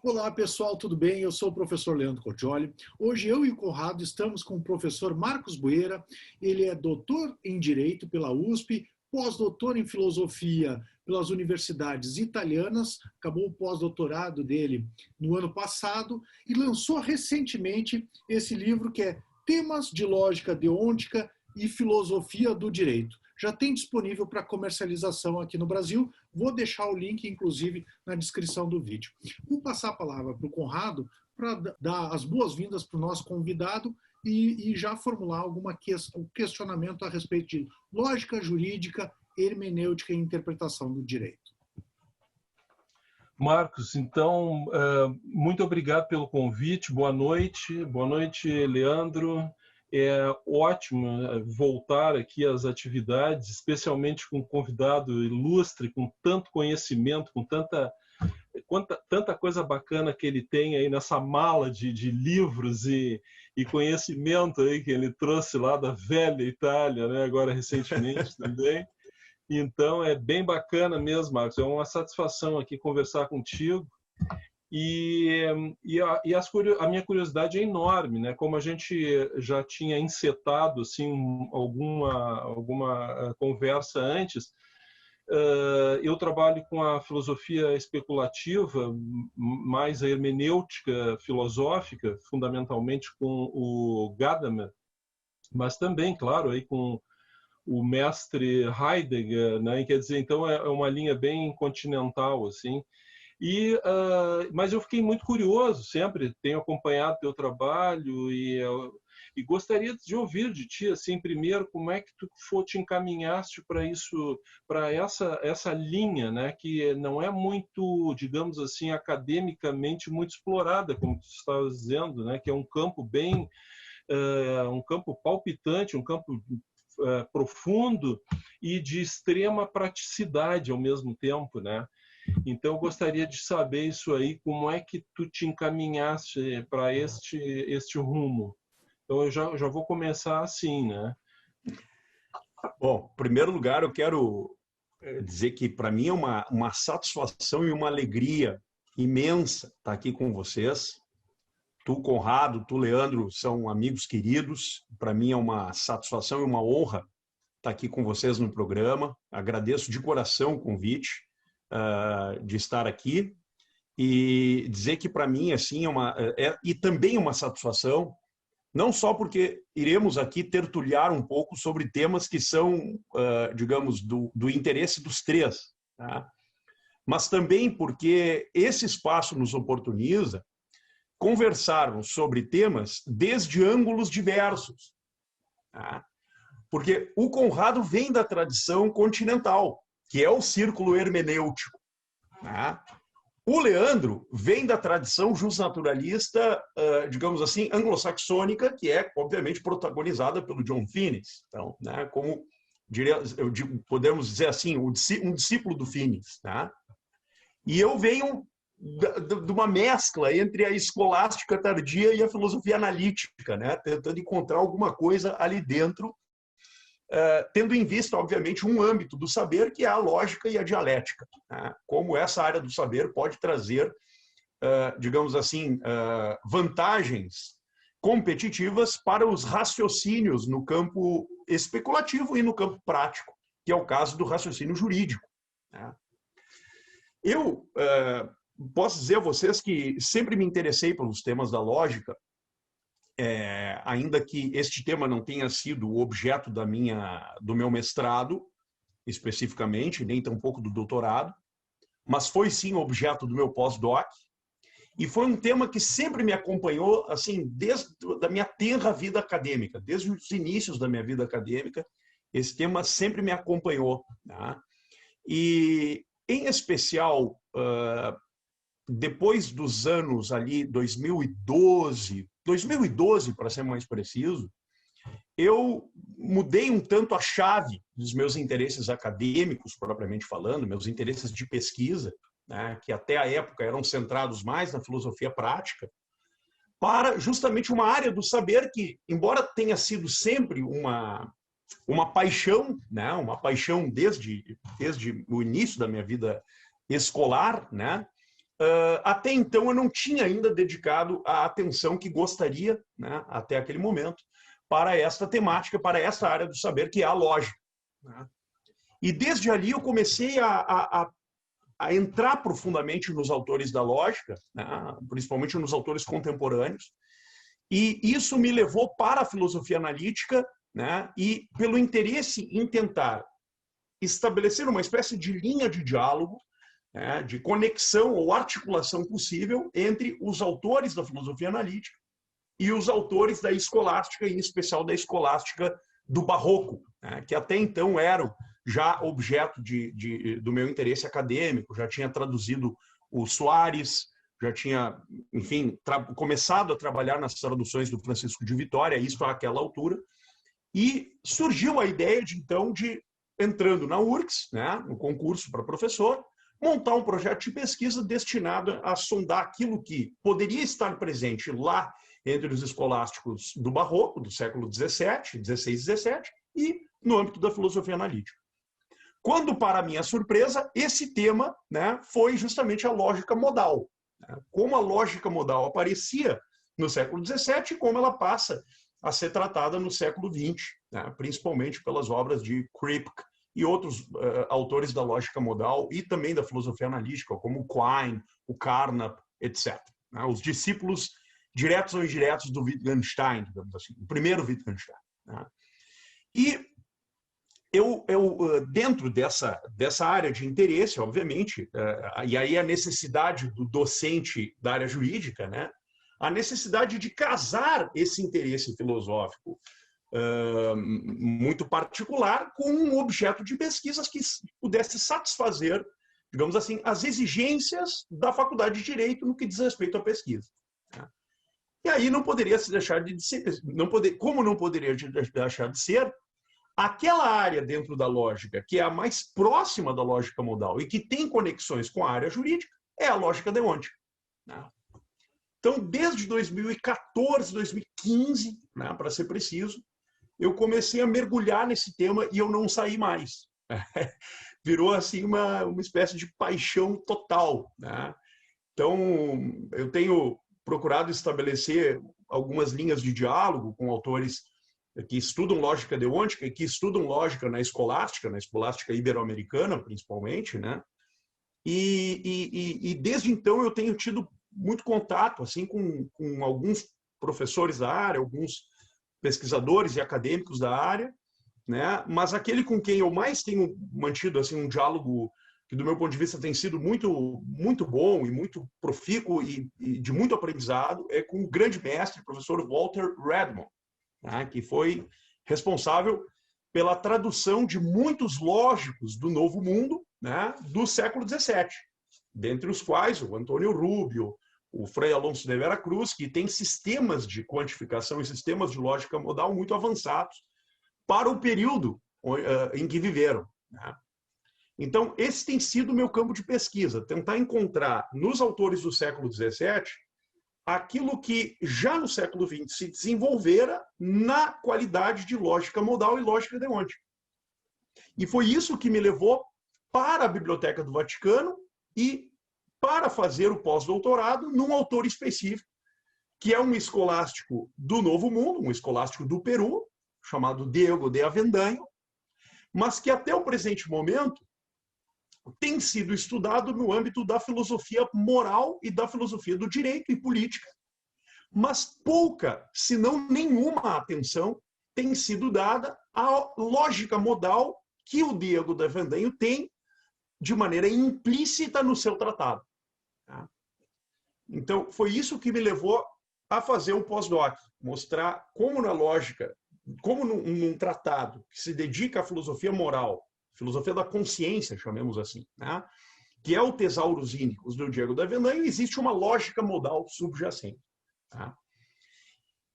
Olá pessoal, tudo bem? Eu sou o professor Leandro Coccioli. Hoje eu e o Conrado estamos com o professor Marcos Bueira. Ele é doutor em Direito pela USP, pós-doutor em Filosofia pelas universidades italianas, acabou o pós-doutorado dele no ano passado e lançou recentemente esse livro que é Temas de Lógica Deôntica e Filosofia do Direito. Já tem disponível para comercialização aqui no Brasil. Vou deixar o link, inclusive, na descrição do vídeo. Vou passar a palavra para o Conrado para dar as boas-vindas para o nosso convidado e já formular algum questionamento a respeito de lógica jurídica, hermenêutica e interpretação do direito. Marcos, então, muito obrigado pelo convite. Boa noite, Leandro. É ótimo voltar aqui às atividades, especialmente com um convidado ilustre, com tanto conhecimento, com tanta coisa bacana que ele tem aí nessa mala de livros e conhecimento aí que ele trouxe lá da velha Itália, né? Agora recentemente também. Então é bem bacana mesmo, Marcos. É uma satisfação aqui conversar contigo. A minha curiosidade é enorme, né? Como a gente já tinha encetado assim, alguma conversa antes, eu trabalho com a filosofia especulativa, mais a hermenêutica filosófica, fundamentalmente com o Gadamer, mas também, claro, aí com o mestre Heidegger, né? Quer dizer, então é uma linha bem continental, assim. Mas eu fiquei muito curioso, sempre tenho acompanhado teu trabalho e gostaria de ouvir de ti, assim, primeiro, como é que tu te encaminhaste para isso, para essa linha, né, que não é muito, digamos assim, academicamente muito explorada, como tu estavas dizendo, né, que é um campo um campo palpitante, um campo profundo e de extrema praticidade ao mesmo tempo, né? Então, eu gostaria de saber isso aí, como é que tu te encaminhaste para este rumo. Então, eu já vou começar assim, né? Bom, em primeiro lugar, eu quero dizer que, para mim, é uma satisfação e uma alegria imensa estar aqui com vocês. Tu, Conrado, tu, Leandro, são amigos queridos. Para mim é uma satisfação e uma honra estar aqui com vocês no programa. Agradeço de coração o convite de estar aqui e dizer que para mim assim e também uma satisfação, não só porque iremos aqui tertuliar um pouco sobre temas que são, digamos, do interesse dos três, tá? Mas também porque esse espaço nos oportuniza conversarmos sobre temas desde ângulos diversos, tá? Porque o Conrado vem da tradição continental, que é o círculo hermenêutico, né? O Leandro vem da tradição jusnaturalista, digamos assim, anglo-saxônica, que é, obviamente, protagonizada pelo John Finnis. Então, né, como podemos dizer assim, um discípulo do Finnis, né? E eu venho de uma mescla entre a escolástica tardia e a filosofia analítica, né? Tentando encontrar alguma coisa ali dentro, tendo em vista, obviamente, um âmbito do saber que é a lógica e a dialética, né? Como essa área do saber pode trazer, digamos assim, vantagens competitivas para os raciocínios no campo especulativo e no campo prático, que é o caso do raciocínio jurídico, né? Eu posso dizer a vocês que sempre me interessei pelos temas da lógica, ainda que este tema não tenha sido o objeto do meu mestrado, especificamente, nem tampouco do doutorado, mas foi sim objeto do meu pós-doc, e foi um tema que sempre me acompanhou, assim, desde a minha tenra vida acadêmica, desde os inícios da minha vida acadêmica, esse tema sempre me acompanhou, né? E, em especial, depois dos anos ali 2012 para ser mais preciso, eu mudei um tanto a chave dos meus interesses acadêmicos, propriamente falando, meus interesses de pesquisa, né, que até a época eram centrados mais na filosofia prática, para justamente uma área do saber que, embora tenha sido sempre uma paixão, né, uma paixão desde o início da minha vida escolar, né, até então eu não tinha ainda dedicado a atenção que gostaria, né, até aquele momento, para esta temática, para essa área do saber, que é a lógica, né? E desde ali eu comecei a entrar profundamente nos autores da lógica, né, principalmente nos autores contemporâneos, e isso me levou para a filosofia analítica, né, e pelo interesse em tentar estabelecer uma espécie de linha de diálogo, né, de conexão ou articulação possível entre os autores da filosofia analítica e os autores da escolástica, em especial da escolástica do Barroco, né, que até então eram já objeto do meu interesse acadêmico. Já tinha traduzido o Soares, já tinha, enfim, começado a trabalhar nas traduções do Francisco de Vitória, isso àquela altura, e surgiu a ideia então de, entrando na URGS, né, no concurso para professor, montar um projeto de pesquisa destinado a sondar aquilo que poderia estar presente lá entre os escolásticos do Barroco, do século XVII, XVI e XVII, e no âmbito da filosofia analítica. Quando, para minha surpresa, esse tema, né, foi justamente a lógica modal. Né? Como a lógica modal aparecia no século XVII e como ela passa a ser tratada no século XX, né, principalmente pelas obras de Kripke e outros autores da lógica modal e também da filosofia analítica, como o Quine, o Carnap, etc. Né? Os discípulos diretos ou indiretos do Wittgenstein, digamos assim, o primeiro Wittgenstein. Né? E eu dentro dessa área de interesse, obviamente, e aí a necessidade do docente da área jurídica, né? A necessidade de casar esse interesse filosófico muito particular com um objeto de pesquisas que pudesse satisfazer, digamos assim, as exigências da Faculdade de Direito no que diz respeito à pesquisa. Né? E aí não poderia se deixar de ser, como não poderia deixar de ser, aquela área dentro da lógica que é a mais próxima da lógica modal e que tem conexões com a área jurídica é a lógica deontica. Né? Então, desde 2014, 2015, né, para ser preciso, eu comecei a mergulhar nesse tema e eu não saí mais. Virou assim uma espécie de paixão total. Né? Então, eu tenho procurado estabelecer algumas linhas de diálogo com autores que estudam lógica deontica e que estudam lógica na escolástica ibero-americana, principalmente, né? E desde então eu tenho tido muito contato assim com alguns professores da área, alguns pesquisadores e acadêmicos da área, né? Mas aquele com quem eu mais tenho mantido assim um diálogo que do meu ponto de vista tem sido muito bom e muito profícuo e de muito aprendizado é com o grande mestre, professor Walter Redmond, né, que foi responsável pela tradução de muitos lógicos do Novo Mundo, né, do século XVII, dentre os quais o Antônio Rubio, o Frei Alonso de Vera Cruz, que tem sistemas de quantificação e sistemas de lógica modal muito avançados para o período em que viveram. Né? Então, esse tem sido o meu campo de pesquisa, tentar encontrar nos autores do século XVII aquilo que já no século XX se desenvolvera na qualidade de lógica modal e lógica deontica. E foi isso que me levou para a Biblioteca do Vaticano e para fazer o pós-doutorado num autor específico, que é um escolástico do Novo Mundo, um escolástico do Peru, chamado Diego de Avendaño, mas que até o presente momento tem sido estudado no âmbito da filosofia moral e da filosofia do direito e política, mas pouca, se não nenhuma atenção tem sido dada à lógica modal que o Diego de Avendaño tem de maneira implícita no seu tratado. Então, foi isso que me levou a fazer um pós-doc, mostrar como na lógica, como num tratado que se dedica à filosofia moral, filosofia da consciência, chamemos assim, né? Que é o Tesauros Índicos do Diego de Avendaño, existe uma lógica modal subjacente. Tá?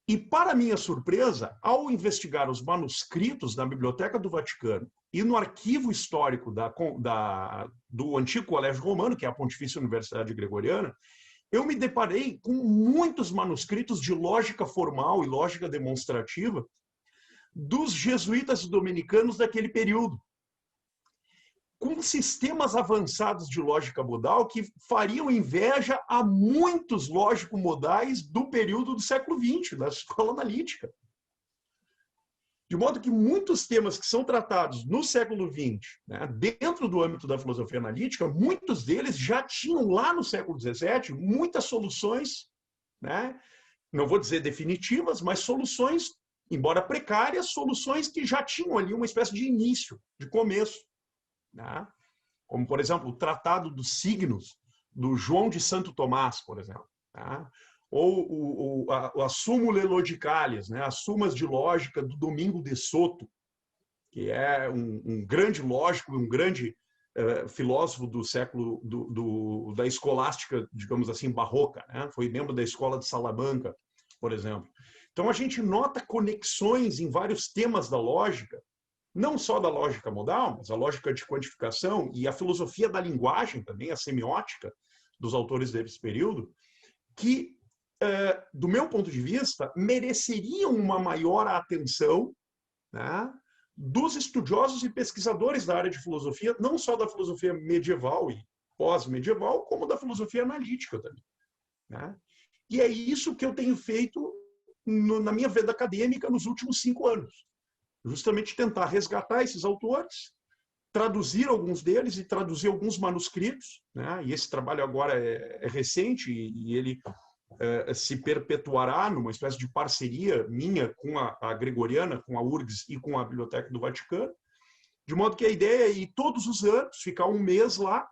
E, para minha surpresa, ao investigar os manuscritos da Biblioteca do Vaticano e no arquivo histórico do antigo Colégio Romano, que é a Pontifícia Universidade Gregoriana, eu me deparei com muitos manuscritos de lógica formal e lógica demonstrativa dos jesuítas dominicanos daquele período. com sistemas avançados de lógica modal que fariam inveja a muitos lógico-modais do período do século XX, da escola analítica. De modo que muitos temas que são tratados no século XX, né, dentro do âmbito da filosofia analítica, muitos deles já tinham lá no século XVII muitas soluções, né, não vou dizer definitivas, mas soluções, embora precárias, soluções que já tinham ali uma espécie de início, de começo. Né? Como, por exemplo, o Tratado dos Signos, do João de Santo Tomás, por exemplo. Né? Ou a Súmula Logicales, né? As Sumas de Lógica do Domingo de Soto, que é um grande lógico, um grande filósofo do século, da escolástica, digamos assim, barroca. Né? Foi membro da Escola de Salamanca, por exemplo. Então, a gente nota conexões em vários temas da lógica, não só da lógica modal, mas a lógica de quantificação e a filosofia da linguagem também, a semiótica dos autores desse período, que, do meu ponto de vista, mereceriam uma maior atenção, né, dos estudiosos e pesquisadores da área de filosofia, não só da filosofia medieval e pós-medieval, como da filosofia analítica também. Né? E é isso que eu tenho feito na minha vida acadêmica nos últimos 5 anos. Justamente tentar resgatar esses autores, traduzir alguns deles e traduzir alguns manuscritos, né? E esse trabalho agora é recente e ele se perpetuará numa espécie de parceria minha com a Gregoriana, com a URGS e com a Biblioteca do Vaticano, de modo que a ideia é ir todos os anos, ficar um mês lá,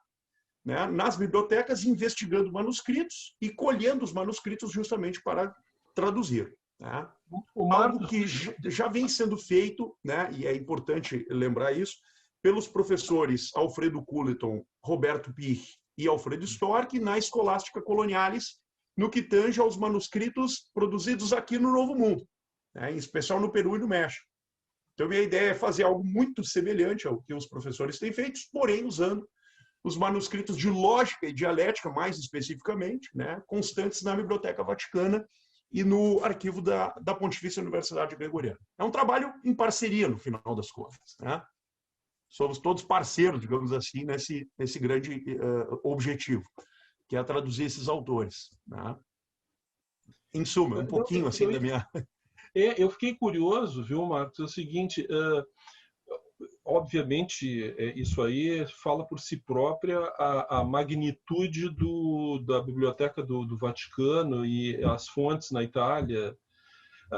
né, nas bibliotecas, investigando manuscritos e colhendo os manuscritos justamente para traduzir. Né? Algo que já vem sendo feito, né, e é importante lembrar isso, pelos professores Alfredo Culleton, Roberto Pirri e Alfredo Storck na Escolástica Colonialis, no que tange aos manuscritos produzidos aqui no Novo Mundo, né, em especial no Peru e no México. Então, minha ideia é fazer algo muito semelhante ao que os professores têm feito, porém usando os manuscritos de lógica e dialética, mais especificamente, né, constantes na Biblioteca Vaticana e no arquivo da Pontifícia Universidade Gregoriana. É um trabalho em parceria, no final das contas. Né? Somos todos parceiros, digamos assim, nesse grande objetivo, que é traduzir esses autores. Né? Em suma, um pouquinho assim da minha... Eu fiquei curioso, viu, Marcos? É o seguinte, obviamente, isso aí fala por si própria a magnitude da Biblioteca do Vaticano e as fontes na Itália.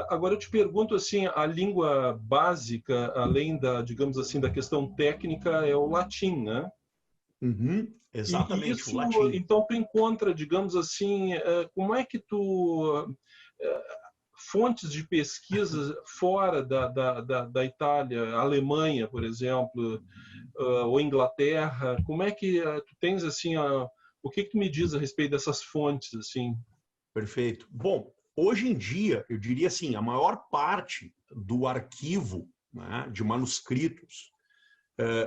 Agora, eu te pergunto, assim, a língua básica, além digamos assim, da questão técnica, é o latim, né? Uhum, exatamente, isso, o latim. Então, tu encontra, digamos assim, como é que tu... fontes de pesquisa fora da Itália, Alemanha, por exemplo, ou Inglaterra, como é que tu tens, assim, o que tu me diz a respeito dessas fontes, assim? Perfeito. Bom, hoje em dia, eu diria assim, a maior parte do arquivo, né, de manuscritos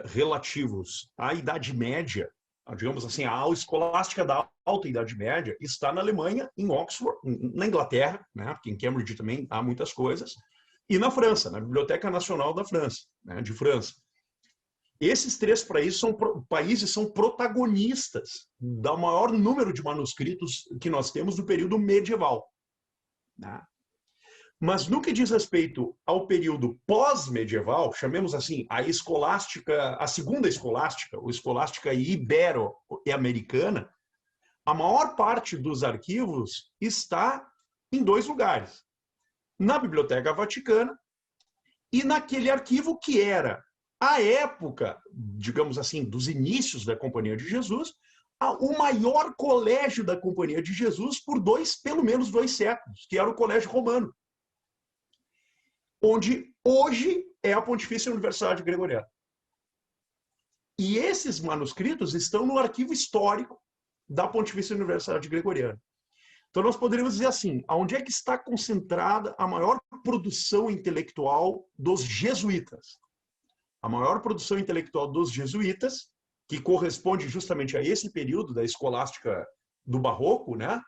relativos à Idade Média, digamos assim, a escolástica da Alta Idade Média, está na Alemanha, em Oxford, na Inglaterra, né, porque em Cambridge também há muitas coisas, e na França, na Biblioteca Nacional da França, né, de França. Esses 3 países são protagonistas do maior número de manuscritos que nós temos do período medieval. Né? Mas no que diz respeito ao período pós-medieval, chamemos assim, a escolástica, a segunda escolástica, ou escolástica ibero-americana, a maior parte dos arquivos está em 2 lugares. Na Biblioteca Vaticana e naquele arquivo que era, à época, digamos assim, dos inícios da Companhia de Jesus, o maior colégio da Companhia de Jesus por pelo menos 2 séculos, que era o Colégio Romano, onde hoje é a Pontifícia Universidade Gregoriana. E esses manuscritos estão no arquivo histórico da Pontifícia Universidade Gregoriana. Então, nós poderíamos dizer assim, onde é que está concentrada a maior produção intelectual dos jesuítas? A maior produção intelectual dos jesuítas, que corresponde justamente a esse período da escolástica do Barroco, né,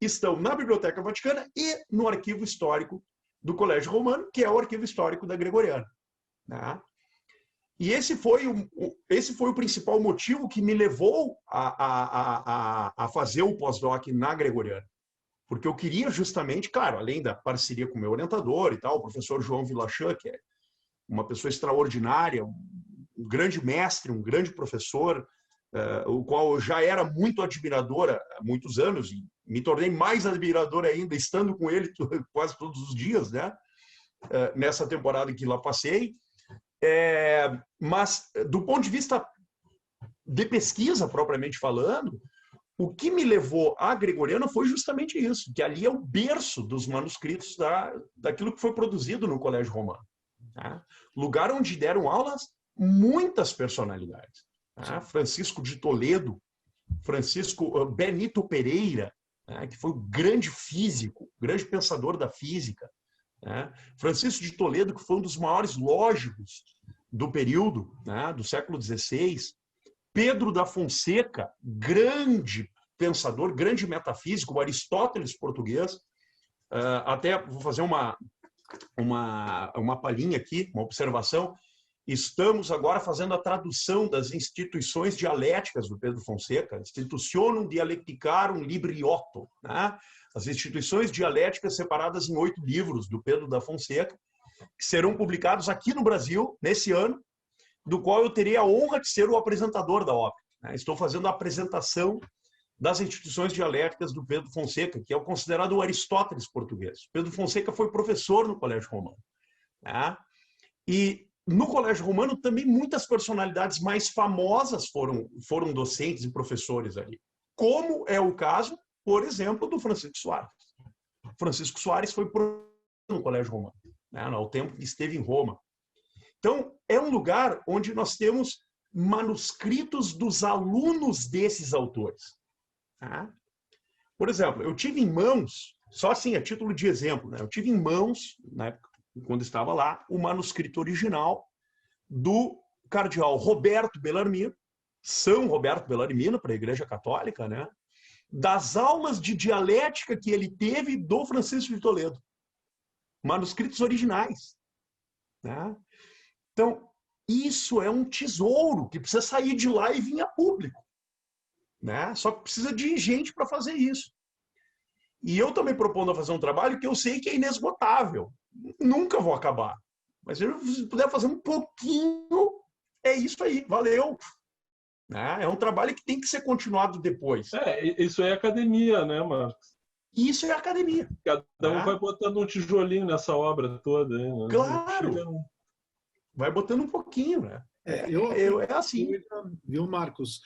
estão na Biblioteca Vaticana e no arquivo histórico do Colégio Romano, que é o arquivo histórico da Gregoriana. Né? E esse foi o principal motivo que me levou a fazer o pós-doc na Gregoriana. Porque eu queria justamente, claro, além da parceria com o meu orientador e tal, o professor João Vilachan, que é uma pessoa extraordinária, um grande mestre, um grande professor, o qual eu já era muito admirador há muitos anos, e me tornei mais admirador ainda estando com ele quase todos os dias, né? Nessa temporada que lá passei. Mas, do ponto de vista de pesquisa, propriamente falando, o que me levou à Gregoriana foi justamente isso, que ali é o berço dos manuscritos daquilo que foi produzido no Colégio Romano. Tá? Lugar onde deram aulas muitas personalidades. Tá? Francisco de Toledo, Benito Pereira, tá? Que foi um grande físico, grande pensador da física. Tá? Francisco de Toledo, que foi um dos maiores lógicos do período, né, do século XVI. Pedro da Fonseca, grande pensador, grande metafísico, o Aristóteles português. Até vou fazer uma palhinha aqui, uma observação. Estamos agora fazendo a tradução das instituições dialéticas do Pedro Fonseca, Institutionum Dialecticarum Libriotto, né? As instituições dialéticas separadas em 8 livros do Pedro da Fonseca, que serão publicados aqui no Brasil, nesse ano, do qual eu terei a honra de ser o apresentador da obra. Estou fazendo a apresentação das instituições dialéticas do Pedro Fonseca, que é o considerado o Aristóteles português. Pedro Fonseca foi professor no Colégio Romano. E no Colégio Romano também muitas personalidades mais famosas foram docentes e professores ali. Como é o caso, por exemplo, do Francisco Soares. Francisco Soares foi no Colégio Romano, ao tempo que esteve em Roma. Então, é um lugar onde nós temos manuscritos dos alunos desses autores. Tá? Por exemplo, eu tive em mãos, só assim, a título de exemplo, né? Eu tive em mãos, na época, quando estava lá, o manuscrito original do cardeal Roberto Bellarmino, São Roberto Bellarmino, para a Igreja Católica, né? Das aulas de dialética que ele teve do Francisco de Toledo. Manuscritos originais. Né? Então, isso é um tesouro que precisa sair de lá e vir a público. Né? Só que precisa de gente para fazer isso. E eu também propondo a fazer um trabalho que eu sei que é inesgotável. Nunca vou acabar. Mas se puder fazer um pouquinho, é isso aí. Valeu! Né? É um trabalho que tem que ser continuado depois. Isso é academia, né, Marcos? Isso é academia. Cada um vai botando um tijolinho nessa obra toda. Hein? Claro! Vai botando um pouquinho, né? É assim. Viu, Marcos?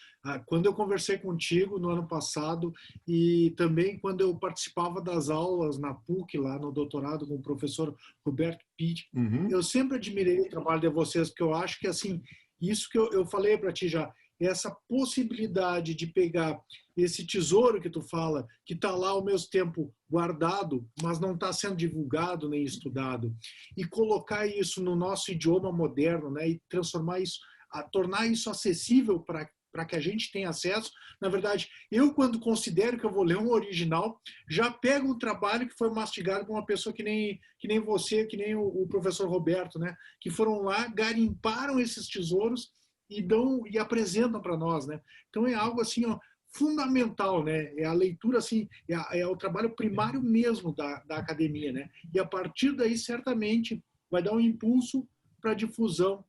Quando eu conversei contigo no ano passado e também quando eu participava das aulas na PUC, lá no doutorado com o professor Roberto Pitt, eu sempre admirei o trabalho de vocês, porque eu acho que, assim, isso que eu falei para ti já, essa possibilidade de pegar esse tesouro que tu fala, que está lá ao mesmo tempo guardado, mas não está sendo divulgado nem estudado, e colocar isso no nosso idioma moderno, né, e transformar isso, tornar isso acessível para que a gente tenha acesso. Na verdade, eu, quando considero que eu vou ler um original, já pego um trabalho que foi mastigado por uma pessoa que nem você, que nem o professor Roberto, né, que foram lá, garimparam esses tesouros e apresentam para nós, né? Então é algo assim, ó, fundamental, né? É a leitura, assim, é o trabalho primário mesmo da academia, né? E a partir daí, certamente, vai dar um impulso para a difusão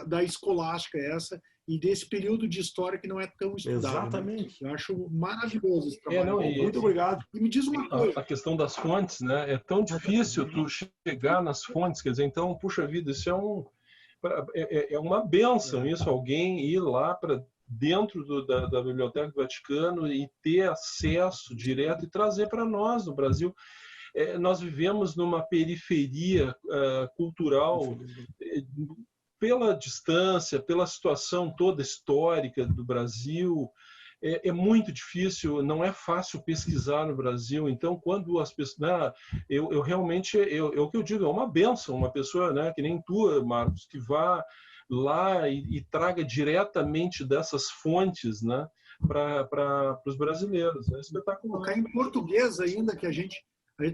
da escolástica essa e desse período de história que não é tão estudado. Exatamente. Né? Eu acho maravilhoso esse trabalho. Muito obrigado. E me diz uma coisa. A questão das fontes, né? É tão difícil tu chegar nas fontes, quer dizer, então, puxa vida, isso é uma bênção, isso, alguém ir lá para dentro da Biblioteca do Vaticano e ter acesso direto e trazer para nós, no Brasil. Nós vivemos numa periferia cultural, pela distância, pela situação toda histórica do Brasil. É muito difícil, não é fácil pesquisar no Brasil. Então, quando as pessoas... eu realmente, o que eu digo, é uma bênção, uma pessoa, né, que nem tu, Marcos, que vá lá e traga diretamente dessas fontes, né, para os brasileiros. É espetacular. Colocar em português ainda, que a gente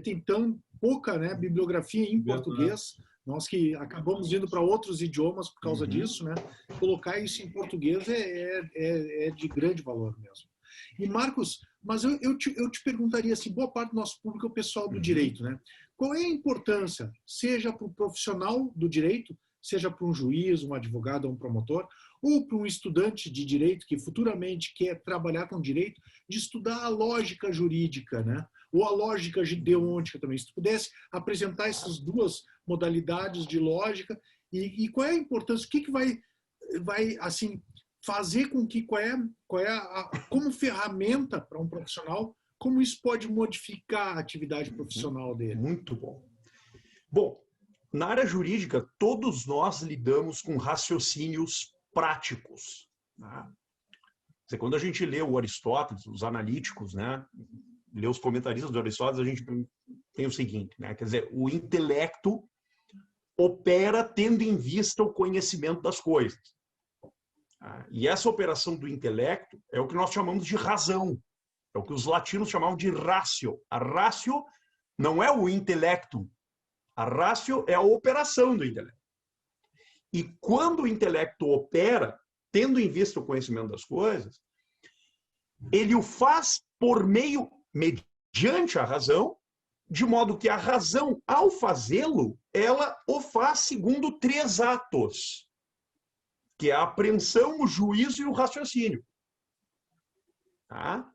tem tão pouca, né, bibliografia em português, Nós que acabamos indo para outros idiomas por causa disso, né? Colocar isso em português é de grande valor mesmo. E Marcos, mas eu te perguntaria assim, boa parte do nosso público é o pessoal do direito, né? Qual é a importância, seja para o profissional do direito, seja para um juiz, um advogado ou um promotor, ou para um estudante de direito que futuramente quer trabalhar com direito, de estudar a lógica jurídica, né? Ou a lógica deontica também. Se tu pudesse apresentar essas duas modalidades de lógica e qual é a importância, o que vai assim, fazer com que, como ferramenta para um profissional, como isso pode modificar a atividade profissional dele? Muito bom. Bom, na área jurídica, todos nós lidamos com raciocínios práticos. Né? Quando a gente lê o Aristóteles, os analíticos, né? Lê os comentaristas do Aristóteles, a gente tem o seguinte, né? Quer dizer, o intelecto opera tendo em vista o conhecimento das coisas. E essa operação do intelecto é o que nós chamamos de razão. É o que os latinos chamavam de ratio. A ratio não é o intelecto. A ratio é a operação do intelecto. E quando o intelecto opera, tendo em vista o conhecimento das coisas, ele o faz mediante a razão, de modo que a razão, ao fazê-lo, ela o faz segundo 3 atos, que é a apreensão, o juízo e o raciocínio. Tá?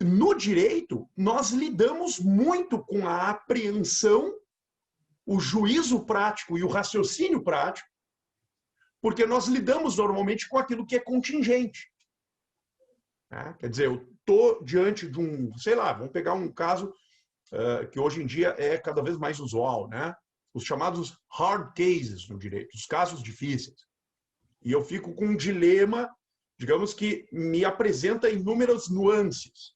No direito, nós lidamos muito com a apreensão, o juízo prático e o raciocínio prático, porque nós lidamos normalmente com aquilo que é contingente. Tá? Quer dizer, eu estou diante de um, sei lá, vamos pegar um caso que hoje em dia é cada vez mais usual, né? Os chamados hard cases no direito, os casos difíceis. E eu fico com um dilema, digamos que me apresenta inúmeras nuances,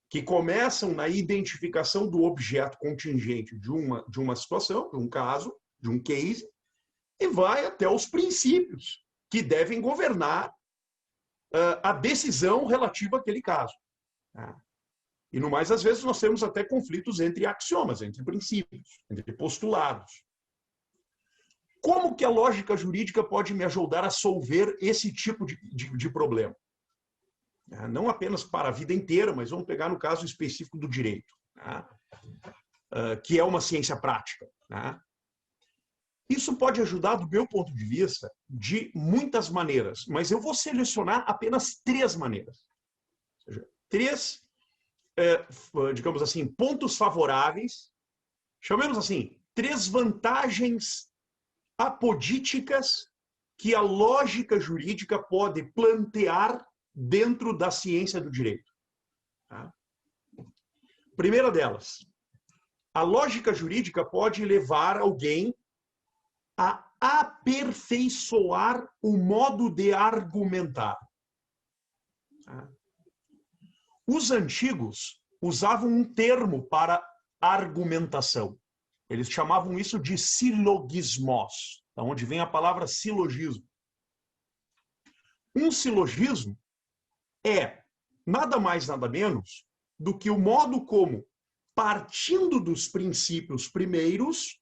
que começam na identificação do objeto contingente de uma situação, de um caso, de um case, e vai até os princípios que devem governar a decisão relativa àquele caso. E, no mais, às vezes, nós temos até conflitos entre axiomas, entre princípios, entre postulados. Como que a lógica jurídica pode me ajudar a solver esse tipo de problema? Não apenas para a vida inteira, mas vamos pegar no caso específico do direito, que é uma ciência prática. Isso pode ajudar, do meu ponto de vista, de muitas maneiras, mas eu vou selecionar apenas 3 maneiras. Ou seja, 3, digamos assim, pontos favoráveis, chamemos assim, 3 vantagens apodíticas que a lógica jurídica pode plantear dentro da ciência do direito. Primeira delas, a lógica jurídica pode levar alguém a aperfeiçoar o modo de argumentar. Os antigos usavam um termo para argumentação. Eles chamavam isso de silogismos, da onde vem a palavra silogismo. Um silogismo é nada mais, nada menos do que o modo como, partindo dos princípios primeiros,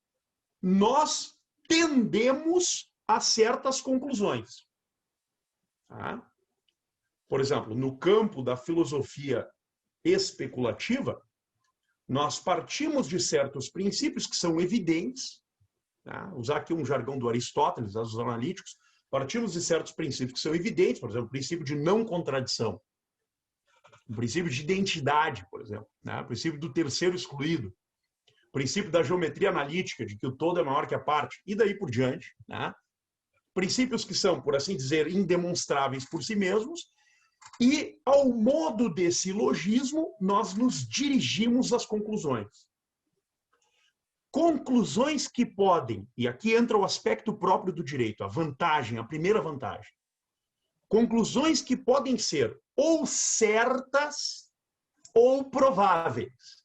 nós tendemos a certas conclusões. Por exemplo, no campo da filosofia especulativa, nós partimos de certos princípios que são evidentes, usar aqui um jargão do Aristóteles, dos analíticos, partimos de certos princípios que são evidentes, por exemplo, o princípio de não contradição, o princípio de identidade, por exemplo, o princípio do terceiro excluído, o princípio da geometria analítica, de que o todo é maior que a parte, e daí por diante. Princípios que são, por assim dizer, indemonstráveis por si mesmos, e, ao modo desse silogismo, nós nos dirigimos às conclusões. Conclusões que podem, e aqui entra o aspecto próprio do direito, a vantagem, a primeira vantagem. Conclusões que podem ser ou certas ou prováveis.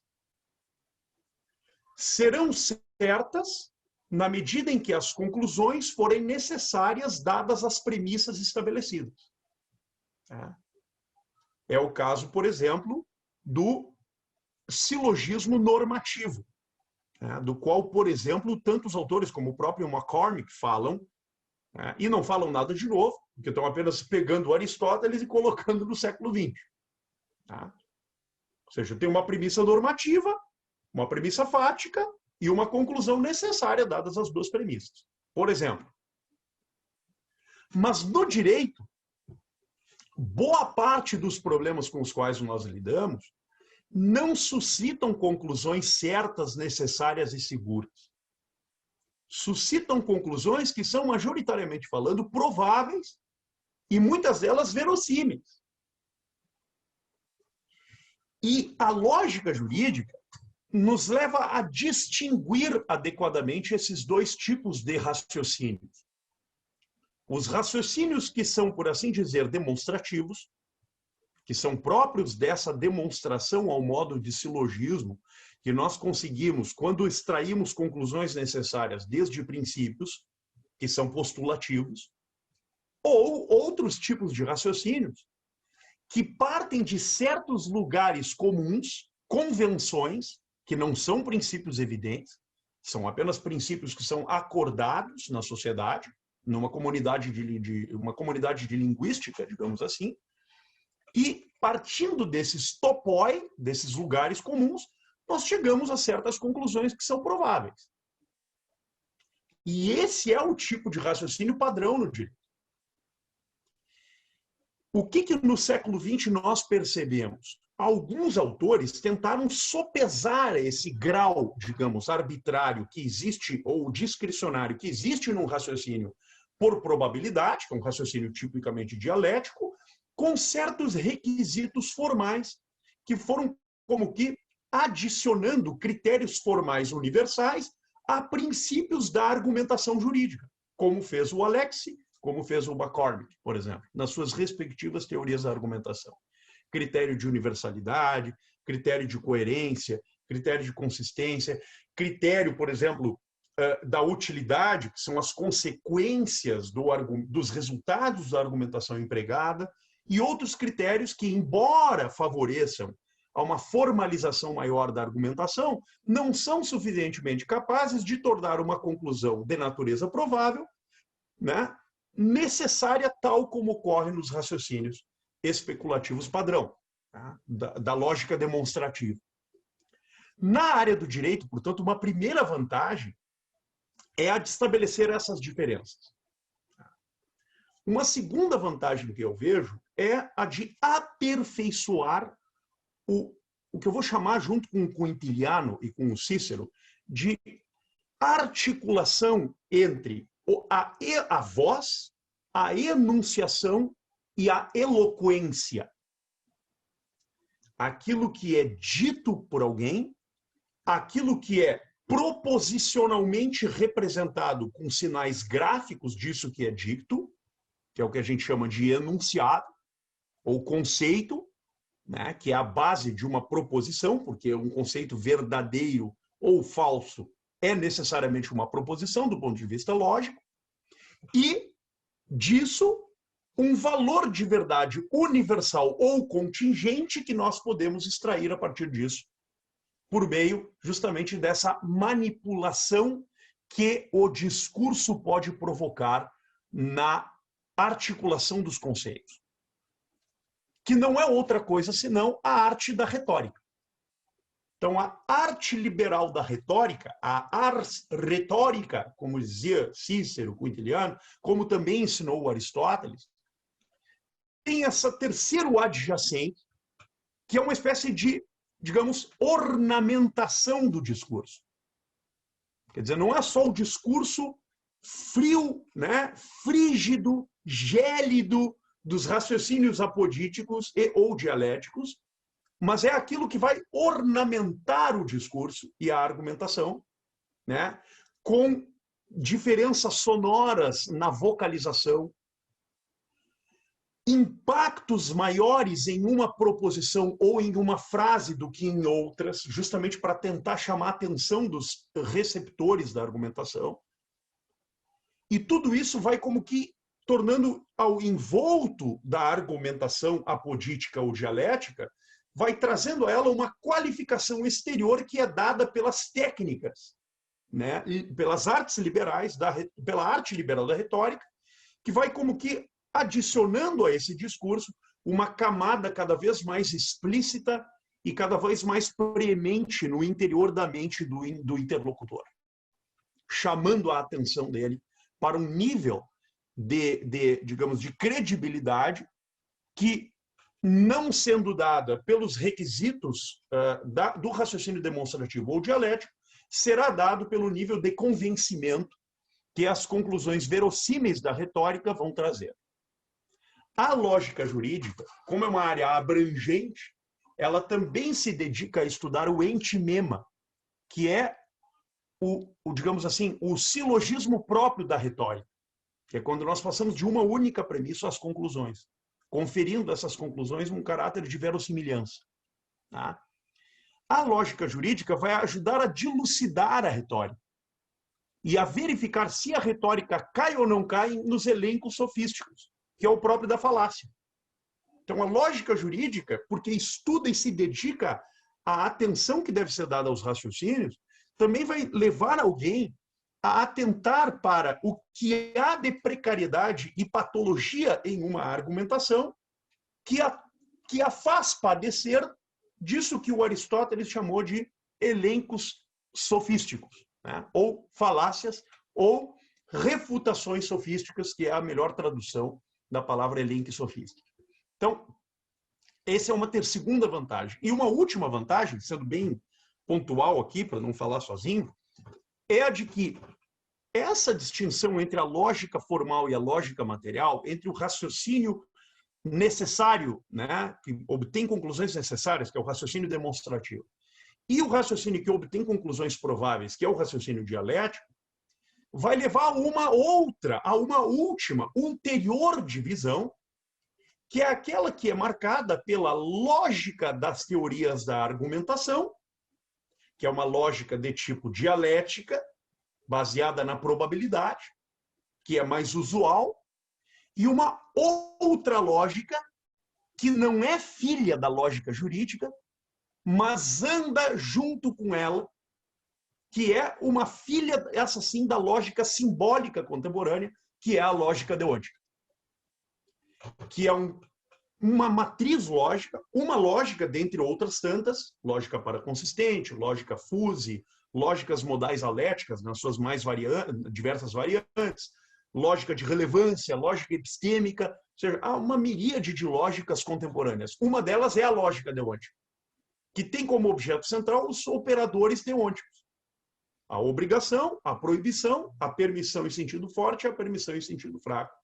Serão certas na medida em que as conclusões forem necessárias dadas as premissas estabelecidas. É o caso, por exemplo, do silogismo normativo, né, do qual, por exemplo, tantos autores como o próprio McCormick falam, né, e não falam nada de novo, porque estão apenas pegando Aristóteles e colocando no século XX. Tá? Ou seja, tem uma premissa normativa, uma premissa fática e uma conclusão necessária dadas as duas premissas. Por exemplo, mas no direito, boa parte dos problemas com os quais nós lidamos não suscitam conclusões certas, necessárias e seguras. Suscitam conclusões que são, majoritariamente falando, prováveis e muitas delas verossímeis. E a lógica jurídica nos leva a distinguir adequadamente esses dois tipos de raciocínios. Os raciocínios que são, por assim dizer, demonstrativos, que são próprios dessa demonstração ao modo de silogismo, que nós conseguimos quando extraímos conclusões necessárias desde princípios, que são postulativos, ou outros tipos de raciocínios, que partem de certos lugares comuns, convenções, que não são princípios evidentes, são apenas princípios que são acordados na sociedade, numa comunidade uma comunidade de linguística, digamos assim, e partindo desses topoi, desses lugares comuns, nós chegamos a certas conclusões que são prováveis. E esse é o tipo de raciocínio padrão no direito. O que no século XX nós percebemos? Alguns autores tentaram sopesar esse grau, digamos, arbitrário que existe, ou discricionário que existe num raciocínio por probabilidade, que é um raciocínio tipicamente dialético, com certos requisitos formais, que foram como que adicionando critérios formais universais a princípios da argumentação jurídica, como fez o Alexis, como fez o McCormick, por exemplo, nas suas respectivas teorias da argumentação. Critério de universalidade, critério de coerência, critério de consistência, critério, por exemplo, da utilidade, que são as consequências dos resultados da argumentação empregada, e outros critérios que, embora favoreçam a uma formalização maior da argumentação, não são suficientemente capazes de tornar uma conclusão de natureza provável, né, necessária tal como ocorre nos raciocínios especulativos padrão, tá, da lógica demonstrativa. Na área do direito, portanto, uma primeira vantagem é a de estabelecer essas diferenças. Uma segunda vantagem que eu vejo é a de aperfeiçoar o que eu vou chamar, junto com o Quintiliano e com o Cícero, de articulação entre a voz, a enunciação e a eloquência. Aquilo que é dito por alguém, aquilo que é proposicionalmente representado com sinais gráficos disso que é dito, que é o que a gente chama de enunciado, ou conceito, né, que é a base de uma proposição, porque um conceito verdadeiro ou falso é necessariamente uma proposição do ponto de vista lógico, e disso um valor de verdade universal ou contingente que nós podemos extrair a partir disso, por meio justamente dessa manipulação que o discurso pode provocar na articulação dos conceitos, que não é outra coisa senão a arte da retórica. Então, a arte liberal da retórica, a ars retórica, como dizia Cícero, Quintiliano, como também ensinou Aristóteles, tem essa terceiro adjacente, que é uma espécie de, digamos, ornamentação do discurso. Quer dizer, não é só o discurso frio, né, frígido, gélido dos raciocínios apodíticos ou dialéticos, mas é aquilo que vai ornamentar o discurso e a argumentação, né, com diferenças sonoras na vocalização, impactos maiores em uma proposição ou em uma frase do que em outras, justamente para tentar chamar a atenção dos receptores da argumentação. E tudo isso vai como que tornando ao envolto da argumentação apodítica ou dialética, vai trazendo a ela uma qualificação exterior que é dada pelas técnicas, né, e pelas artes liberais, pela arte liberal da retórica, que vai como que adicionando a esse discurso uma camada cada vez mais explícita e cada vez mais preemente no interior da mente do interlocutor, chamando a atenção dele para um nível digamos, de credibilidade que, não sendo dada pelos requisitos do raciocínio demonstrativo ou dialético, será dado pelo nível de convencimento que as conclusões verossímeis da retórica vão trazer. A lógica jurídica, como é uma área abrangente, ela também se dedica a estudar o entimema, que é digamos assim, o silogismo próprio da retórica, que é quando nós passamos de uma única premissa às conclusões, conferindo a essas conclusões um caráter de verossimilhança. Tá? A lógica jurídica vai ajudar a dilucidar a retórica e a verificar se a retórica cai ou não cai nos elencos sofísticos, que é o próprio da falácia. Então, a lógica jurídica, porque estuda e se dedica à atenção que deve ser dada aos raciocínios, também vai levar alguém a atentar para o que há de precariedade e patologia em uma argumentação que a faz padecer disso que o Aristóteles chamou de elencos sofísticos, né? Ou falácias, ou refutações sofísticas, que é a melhor tradução da palavra elenco sofístico. Então, essa é uma segunda vantagem. E uma última vantagem, sendo bem pontual aqui, para não falar sozinho, é a de que essa distinção entre a lógica formal e a lógica material, entre o raciocínio necessário, né, que obtém conclusões necessárias, que é o raciocínio demonstrativo, e o raciocínio que obtém conclusões prováveis, que é o raciocínio dialético, vai levar a uma última, ulterior divisão, que é aquela que é marcada pela lógica das teorias da argumentação, que é uma lógica de tipo dialética, baseada na probabilidade, que é mais usual, e uma outra lógica que não é filha da lógica jurídica, mas anda junto com ela, que é uma filha, essa sim, da lógica simbólica contemporânea, que é a lógica deontica. Que é uma matriz lógica, uma lógica, dentre outras tantas, lógica paraconsistente, lógica fuse, lógicas modais aléticas, nas suas mais diversas variantes, lógica de relevância, lógica epistêmica, ou seja, há uma miríade de lógicas contemporâneas. Uma delas é a lógica deontica, que tem como objeto central os operadores deonticos. A obrigação, a proibição, a permissão em sentido forte e a permissão em sentido fraco.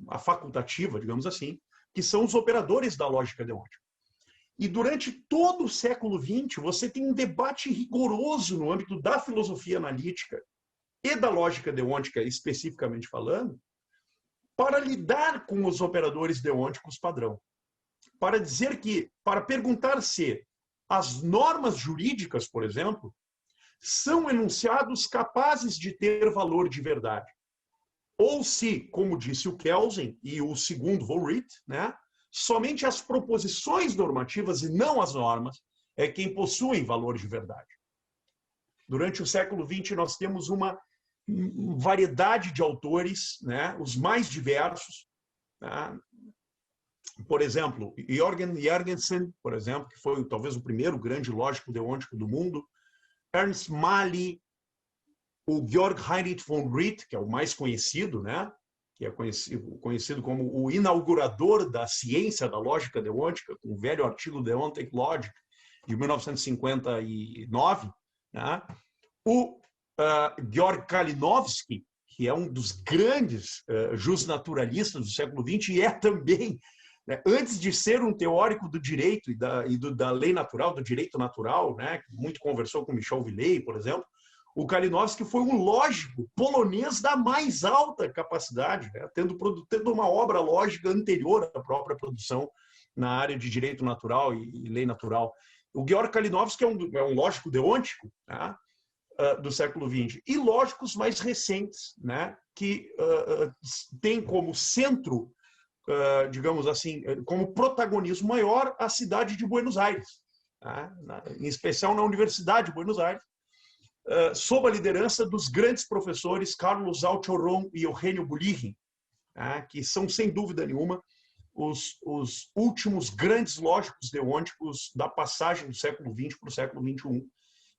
A facultativa, digamos assim, que são os operadores da lógica deontica. E durante todo o século XX, você tem um debate rigoroso no âmbito da filosofia analítica e da lógica deontica, especificamente falando, para lidar com os operadores deonticos padrão. Para perguntar se as normas jurídicas, por exemplo, são enunciados capazes de ter valor de verdade. Ou se, como disse o Kelsen e o segundo Vollried, né, somente as proposições normativas e não as normas é quem possuem valor de verdade. Durante o século XX, nós temos uma variedade de autores, né, os mais diversos. Né? Por exemplo, Jürgen Jorgensen, por exemplo, que foi talvez o primeiro grande lógico deontico do mundo, Ernst Mali, o Georg Heinrich von Wright, que é o mais conhecido, né? Que é conhecido como o inaugurador da ciência da lógica deontica, com o velho artigo Deontic Logic, de 1959, né? O Georg Kalinowski, que é um dos grandes justnaturalistas do século XX, e é também, né, antes de ser um teórico do direito e da lei natural, do direito natural, né, que muito conversou com Michel Villey, por exemplo, o Kalinowski foi um lógico polonês da mais alta capacidade, né, tendo uma obra lógica anterior à própria produção na área de direito natural e lei natural. O Georg Kalinowski é um lógico deontico, né, do século XX. E lógicos mais recentes, né, que têm como centro digamos assim, como protagonismo maior a cidade de Buenos Aires, tá? Em especial na Universidade de Buenos Aires, sob a liderança dos grandes professores Carlos Alchorron e Eugênio Bulligin, tá? Que são, sem dúvida nenhuma, os últimos grandes lógicos deônticos da passagem do século XX para o século XXI,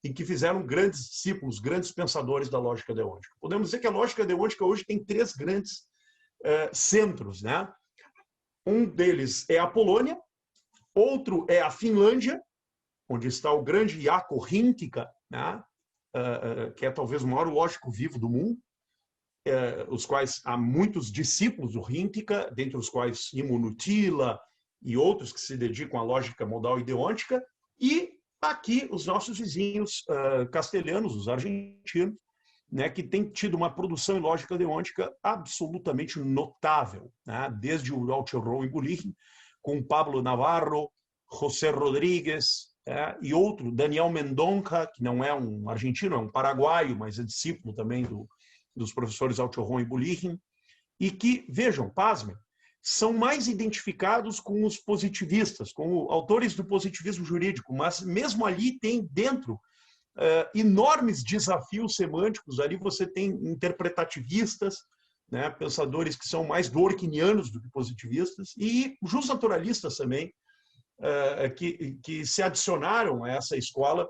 e que fizeram grandes discípulos, grandes pensadores da lógica deôntica. Podemos dizer que a lógica deôntica hoje tem três grandes centros, né? Um deles é a Polônia, outro é a Finlândia, onde está o grande Jaakko Rintikka, né? Que é talvez o maior lógico vivo do mundo, os quais há muitos discípulos do Rintikka, dentre os quais Immo-Nuttila e outros que se dedicam à lógica modal e deôntica, e aqui os nossos vizinhos castelhanos, os argentinos, né, que têm tido uma produção em lógica deôntica absolutamente notável, né, desde o Alchorron e Bulligin, com Pablo Navarro, José Rodrigues, e outro, Daniel Mendonça, que não é um argentino, é um paraguaio, mas é discípulo também dos professores Alchorron e Bulligin, e que, vejam, pasmem, são mais identificados com os positivistas, com autores do positivismo jurídico, mas mesmo ali tem dentro enormes desafios semânticos. Ali você tem interpretativistas, né, pensadores que são mais dworkinianos do que positivistas, e justnaturalistas também, que se adicionaram a essa escola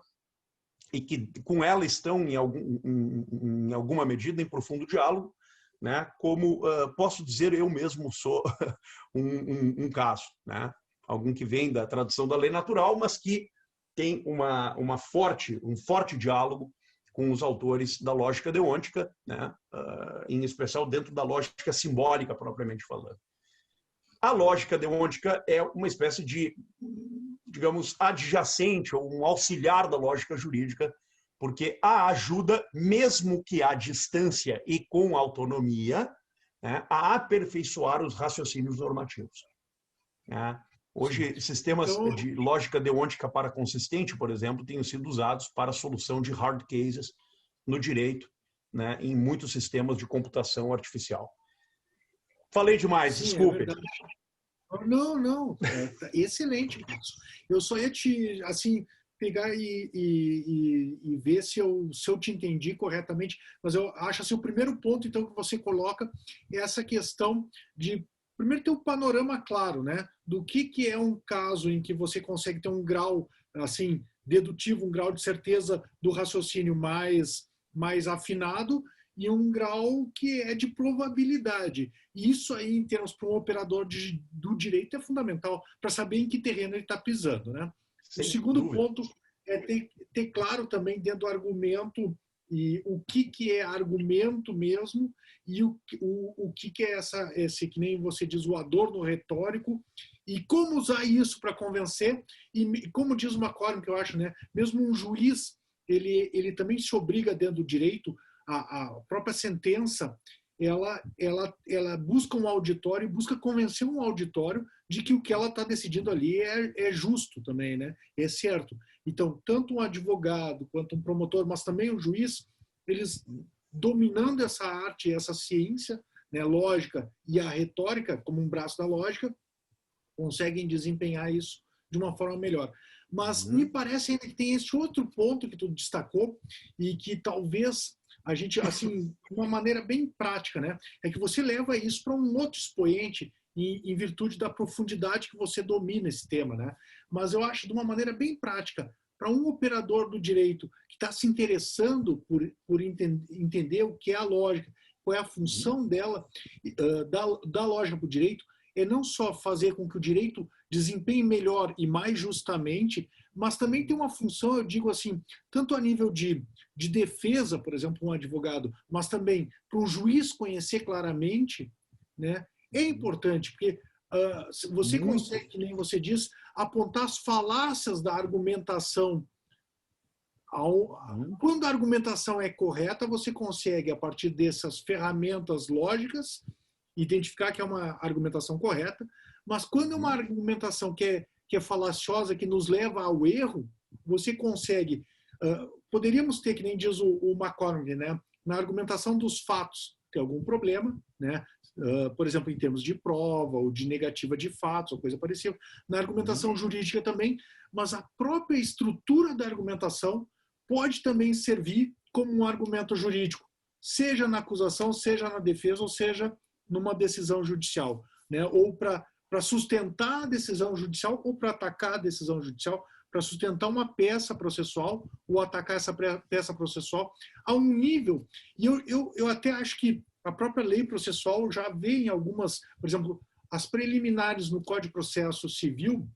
e que com ela estão, em alguma medida, em profundo diálogo, né? Como posso dizer, eu mesmo sou um caso, né? Alguém que vem da tradução da lei natural, mas que tem um forte diálogo com os autores da lógica deôntica, né? Em especial dentro da lógica simbólica, propriamente falando. A lógica deôntica é uma espécie de, digamos, adjacente ou um auxiliar da lógica jurídica, porque a ajuda, mesmo que à distância e com autonomia, né, a aperfeiçoar os raciocínios normativos. Né? Hoje, sistemas de lógica deôntica para consistente, por exemplo, têm sido usados para a solução de hard cases no direito, né, em muitos sistemas de computação artificial. Falei demais, desculpe. Não, excelente. Eu só ia te, assim, pegar e ver se eu te entendi corretamente, mas eu acho assim, o primeiro ponto, então, que você coloca é essa questão de, primeiro, ter um panorama claro, né, do que é um caso em que você consegue ter um grau, assim, dedutivo, um grau de certeza do raciocínio mais afinado, e um grau que é de probabilidade. E isso aí, em termos para um operador do direito, é fundamental para saber em que terreno ele está pisando, né? O segundo ponto é ter claro também dentro do argumento e o que é argumento mesmo e o que é esse, que nem você diz, o adorno retórico, e como usar isso para convencer. E como diz o McCormick, que eu acho, né? Mesmo um juiz, ele também se obriga dentro do direito. A própria sentença, ela busca um auditório, busca convencer um auditório de que o que ela está decidindo ali é justo também, né? É certo. Então, tanto um advogado quanto um promotor, mas também o juiz, eles dominando essa arte, essa ciência, né, lógica e a retórica como um braço da lógica, conseguem desempenhar isso de uma forma melhor. Mas me parece ainda que tem esse outro ponto que tu destacou e que talvez a gente, assim, de uma maneira bem prática, né? É que você leva isso para um outro expoente em virtude da profundidade que você domina esse tema, né? Mas eu acho de uma maneira bem prática, para um operador do direito que está se interessando por entender o que é a lógica, qual é a função dela, da lógica para o direito, é não só fazer com que o direito desempenhe melhor e mais justamente, mas também tem uma função, eu digo assim, tanto a nível de defesa, por exemplo, um advogado, mas também para um juiz conhecer claramente, né? É importante, porque você consegue, que nem você diz, apontar as falácias da argumentação. Quando a argumentação é correta, você consegue, a partir dessas ferramentas lógicas, identificar que é uma argumentação correta, mas quando é uma argumentação que é falaciosa, que nos leva ao erro, você consegue... poderíamos ter, que nem diz o McCormick, né? Na argumentação dos fatos, tem algum problema, né? por exemplo, em termos de prova ou de negativa de fatos, ou coisa parecida. Na argumentação jurídica também, mas a própria estrutura da argumentação pode também servir como um argumento jurídico, seja na acusação, seja na defesa, ou seja numa decisão judicial, né? Ou para sustentar a decisão judicial ou para atacar a decisão judicial, para sustentar uma peça processual ou atacar essa peça processual a um nível. E eu até acho que a própria lei processual já vê em algumas, por exemplo, as preliminares no Código de Processo Civil,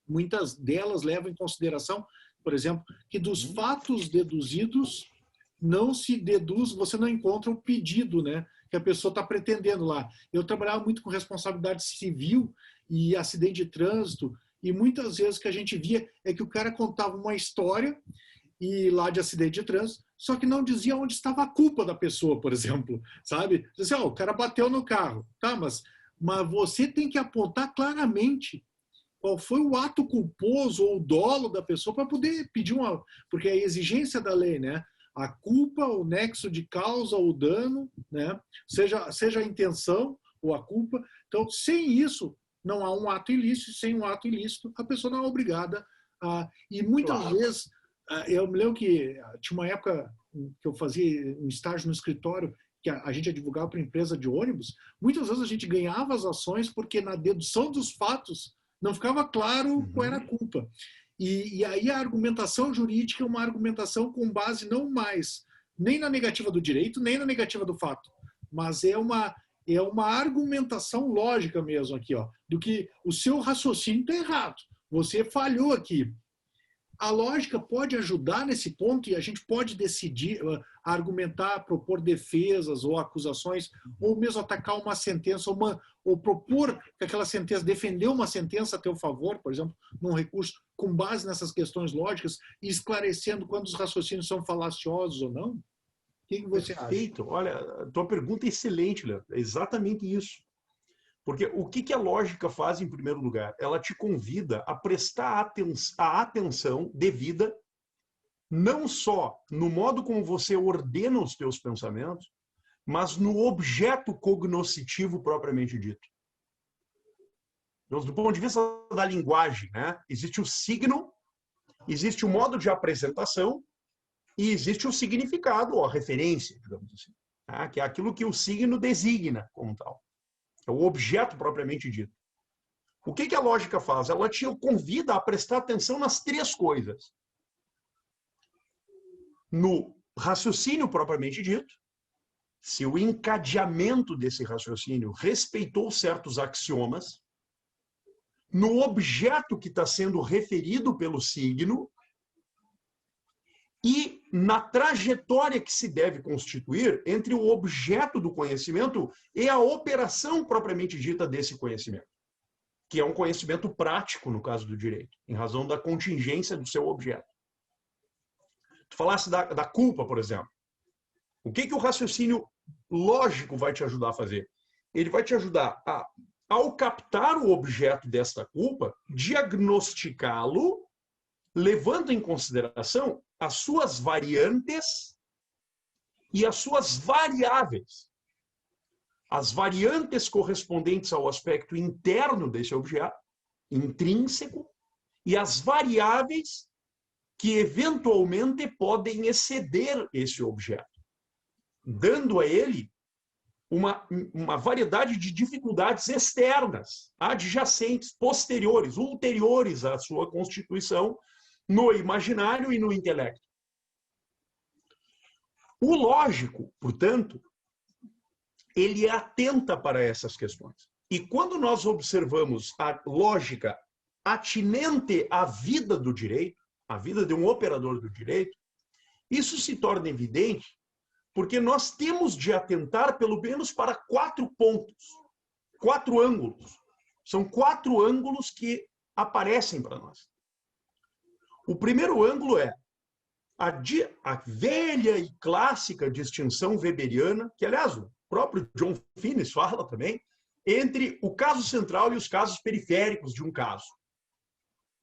muitas delas levam em consideração, por exemplo, que dos fatos deduzidos não se deduz, você não encontra o pedido, né, que a pessoa está pretendendo lá. Eu trabalhava muito com responsabilidade civil e acidente de trânsito, e muitas vezes o que a gente via é que o cara contava uma história e lá de acidente de trânsito, só que não dizia onde estava a culpa da pessoa, por exemplo, sabe? Dizia, o cara bateu no carro, tá? Mas você tem que apontar claramente qual foi o ato culposo ou o dolo da pessoa para poder pedir uma... Porque é a exigência da lei, né? A culpa, o nexo de causa ou dano, né? Seja a intenção ou a culpa. Então, sem isso, não há um ato ilícito. Sem um ato ilícito, a pessoa não é obrigada a... E muitas vezes... Eu me lembro que tinha uma época que eu fazia um estágio no escritório que a gente ia divulgar para empresa de ônibus. Muitas vezes a gente ganhava as ações porque na dedução dos fatos não ficava claro qual era a culpa. E aí a argumentação jurídica é uma argumentação com base não mais nem na negativa do direito, nem na negativa do fato, mas é uma argumentação lógica mesmo aqui, ó, do que o seu raciocínio está errado. Você falhou aqui. A lógica pode ajudar nesse ponto e a gente pode decidir, argumentar, propor defesas ou acusações, ou mesmo atacar uma sentença, ou propor que aquela sentença, defender uma sentença a teu favor, por exemplo, num recurso, com base nessas questões lógicas e esclarecendo quando os raciocínios são falaciosos ou não. O que você acha? Perfeito. Olha, a tua pergunta é excelente, Léo. É exatamente isso. Porque o que a lógica faz, em primeiro lugar? Ela te convida a prestar a atenção devida não só no modo como você ordena os teus pensamentos, mas no objeto cognoscitivo propriamente dito. Então, do ponto de vista da linguagem, né? Existe o signo, existe o modo de apresentação e existe o significado, ou a referência, digamos assim, tá? Que é aquilo que o signo designa como tal. É o objeto propriamente dito. O que a lógica faz? Ela te convida a prestar atenção nas três coisas. No raciocínio propriamente dito, se o encadeamento desse raciocínio respeitou certos axiomas, no objeto que está sendo referido pelo signo e na trajetória que se deve constituir entre o objeto do conhecimento e a operação propriamente dita desse conhecimento, que é um conhecimento prático, no caso do direito, em razão da contingência do seu objeto. Tu falasse da culpa, por exemplo. O que o raciocínio lógico vai te ajudar a fazer? Ele vai te ajudar a, ao captar o objeto desta culpa, diagnosticá-lo, levando em consideração as suas variantes e as suas variáveis. As variantes correspondentes ao aspecto interno desse objeto, intrínseco, e as variáveis que eventualmente podem exceder esse objeto, dando a ele uma variedade de dificuldades externas, adjacentes, posteriores, ulteriores à sua constituição, no imaginário e no intelecto. O lógico, portanto, ele atenta para essas questões. E quando nós observamos a lógica atinente à vida do direito, à vida de um operador do direito, isso se torna evidente porque nós temos de atentar pelo menos para 4 pontos, 4 ângulos. São 4 ângulos que aparecem para nós. O primeiro ângulo é a velha e clássica distinção weberiana, que, aliás, o próprio John Finnis fala também, entre o caso central e os casos periféricos de um caso.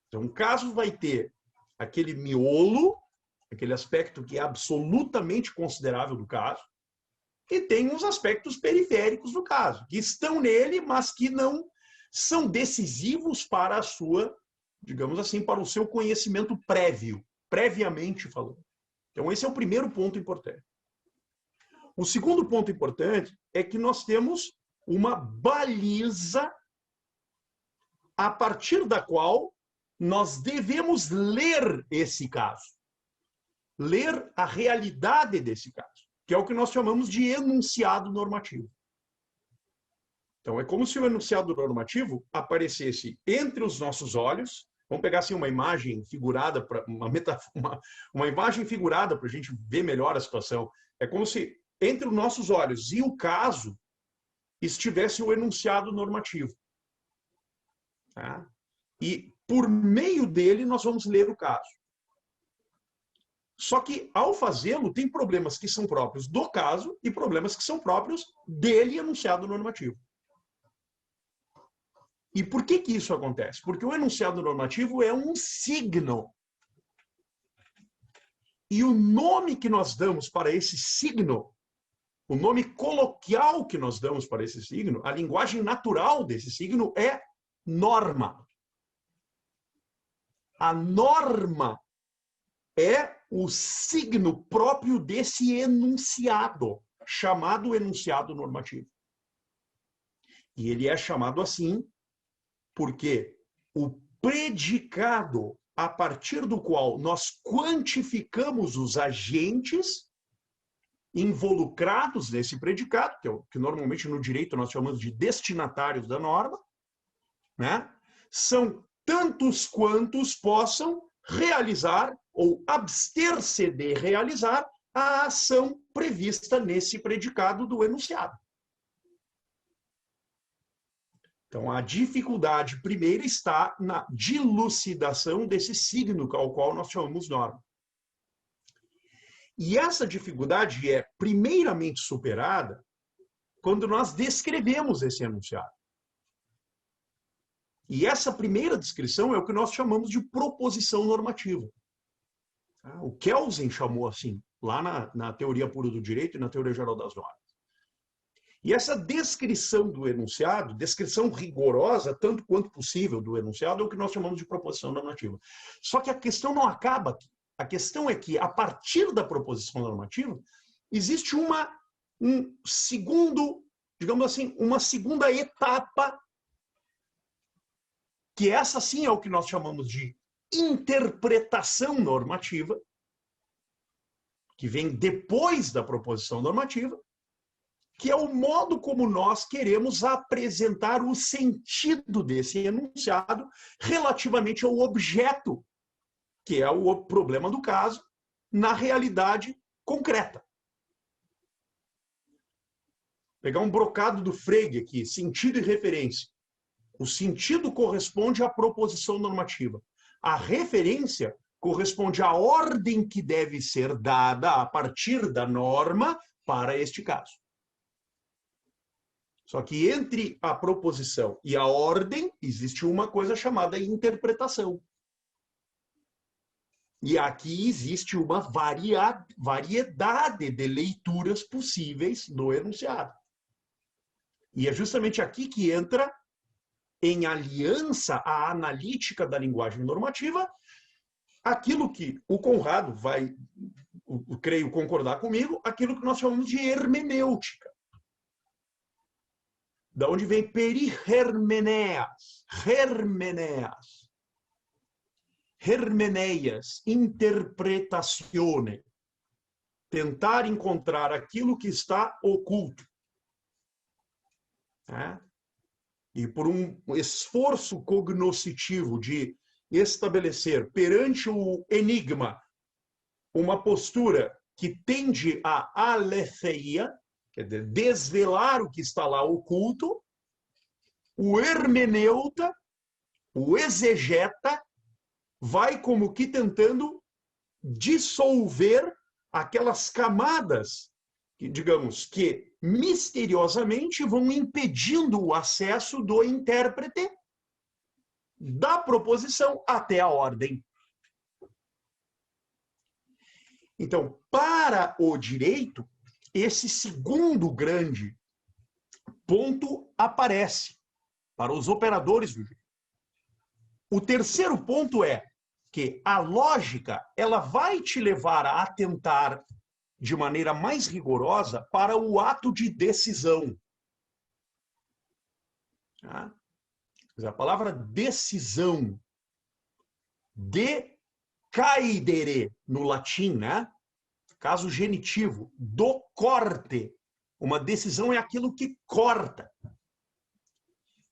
Então, um caso vai ter aquele miolo, aquele aspecto que é absolutamente considerável do caso, e tem os aspectos periféricos do caso, que estão nele, mas que não são decisivos para a sua, digamos assim, para o seu conhecimento prévio, previamente falando. Então, esse é o primeiro ponto importante. O segundo ponto importante é que nós temos uma baliza a partir da qual nós devemos ler esse caso. Ler a realidade desse caso, que é o que nós chamamos de enunciado normativo. Então, é como se o enunciado normativo aparecesse entre os nossos olhos. Vamos pegar assim uma imagem figurada, uma imagem figurada para a gente ver melhor a situação. É como se entre os nossos olhos e o caso estivesse o enunciado normativo. Tá? E por meio dele nós vamos ler o caso. Só que, ao fazê-lo, tem problemas que são próprios do caso e problemas que são próprios dele enunciado normativo. E por que que isso acontece? Porque o enunciado normativo é um signo. E o nome que nós damos para esse signo, o nome coloquial que nós damos para esse signo, a linguagem natural desse signo é norma. A norma é o signo próprio desse enunciado, chamado enunciado normativo. E ele é chamado assim porque o predicado a partir do qual nós quantificamos os agentes involucrados nesse predicado, que é o que normalmente no direito nós chamamos de destinatários da norma, né? São tantos quantos possam realizar ou abster-se de realizar a ação prevista nesse predicado do enunciado. Então, a dificuldade primeira está na dilucidação desse signo ao qual nós chamamos norma. E essa dificuldade é primeiramente superada quando nós descrevemos esse enunciado. E essa primeira descrição é o que nós chamamos de proposição normativa. O Kelsen chamou assim, lá na teoria pura do direito e na teoria geral das normas. E essa descrição do enunciado, descrição rigorosa, tanto quanto possível do enunciado, é o que nós chamamos de proposição normativa. Só que a questão não acaba aqui. A questão é que, a partir da proposição normativa, existe um segundo, digamos assim, uma segunda etapa, que essa sim é o que nós chamamos de interpretação normativa, que vem depois da proposição normativa, que é o modo como nós queremos apresentar o sentido desse enunciado relativamente ao objeto, que é o problema do caso, na realidade concreta. Pegar um brocado do Frege aqui, sentido e referência. O sentido corresponde à proposição normativa. A referência corresponde à ordem que deve ser dada a partir da norma para este caso. Só que entre a proposição e a ordem existe uma coisa chamada interpretação. E aqui existe uma variedade de leituras possíveis do enunciado. E é justamente aqui que entra em aliança à analítica da linguagem normativa aquilo que o Conrado vai, creio, concordar comigo, aquilo que nós chamamos de hermenêutica. Da onde vem perihermeneas, hermeneas, hermeneias, interpretazione, tentar encontrar aquilo que está oculto. E por um esforço cognoscitivo de estabelecer perante o enigma uma postura que tende à aletheia, quer dizer, desvelar o que está lá oculto, o hermeneuta, o exegeta, vai como que tentando dissolver aquelas camadas, que, digamos, que misteriosamente vão impedindo o acesso do intérprete da proposição até a ordem. Então, para o direito, esse segundo grande ponto aparece para os operadores do direito. O terceiro ponto é que a lógica ela vai te levar a atentar de maneira mais rigorosa para o ato de decisão. Tá? A palavra decisão, decaidere no latim, né? Caso genitivo, do corte. Uma decisão é aquilo que corta.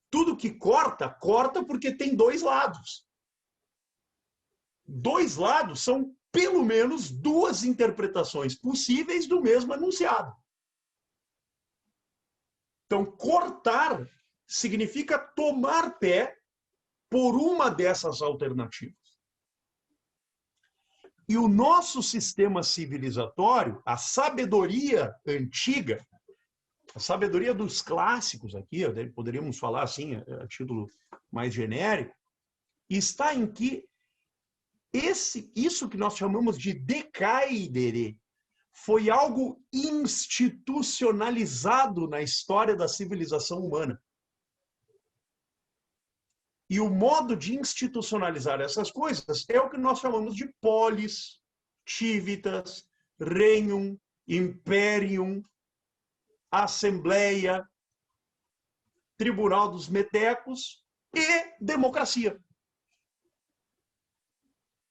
Tudo que corta, corta porque tem dois lados. Dois lados são pelo menos duas interpretações possíveis do mesmo enunciado. Então, cortar significa tomar pé por uma dessas alternativas. E o nosso sistema civilizatório, a sabedoria antiga, a sabedoria dos clássicos aqui, poderíamos falar assim, a título mais genérico, está em que isso que nós chamamos de decaidere foi algo institucionalizado na história da civilização humana. E o modo de institucionalizar essas coisas é o que nós chamamos de polis, civitas, regnum, imperium, assembleia, tribunal dos metecos e democracia.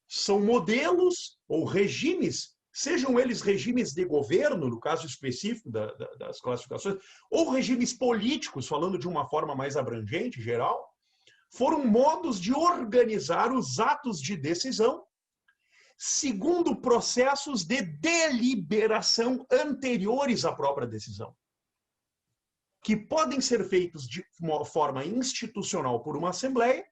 São modelos ou regimes, sejam eles regimes de governo, no caso específico das classificações, ou regimes políticos, falando de uma forma mais abrangente, geral, foram modos de organizar os atos de decisão segundo processos de deliberação anteriores à própria decisão, que podem ser feitos de uma forma institucional por uma assembleia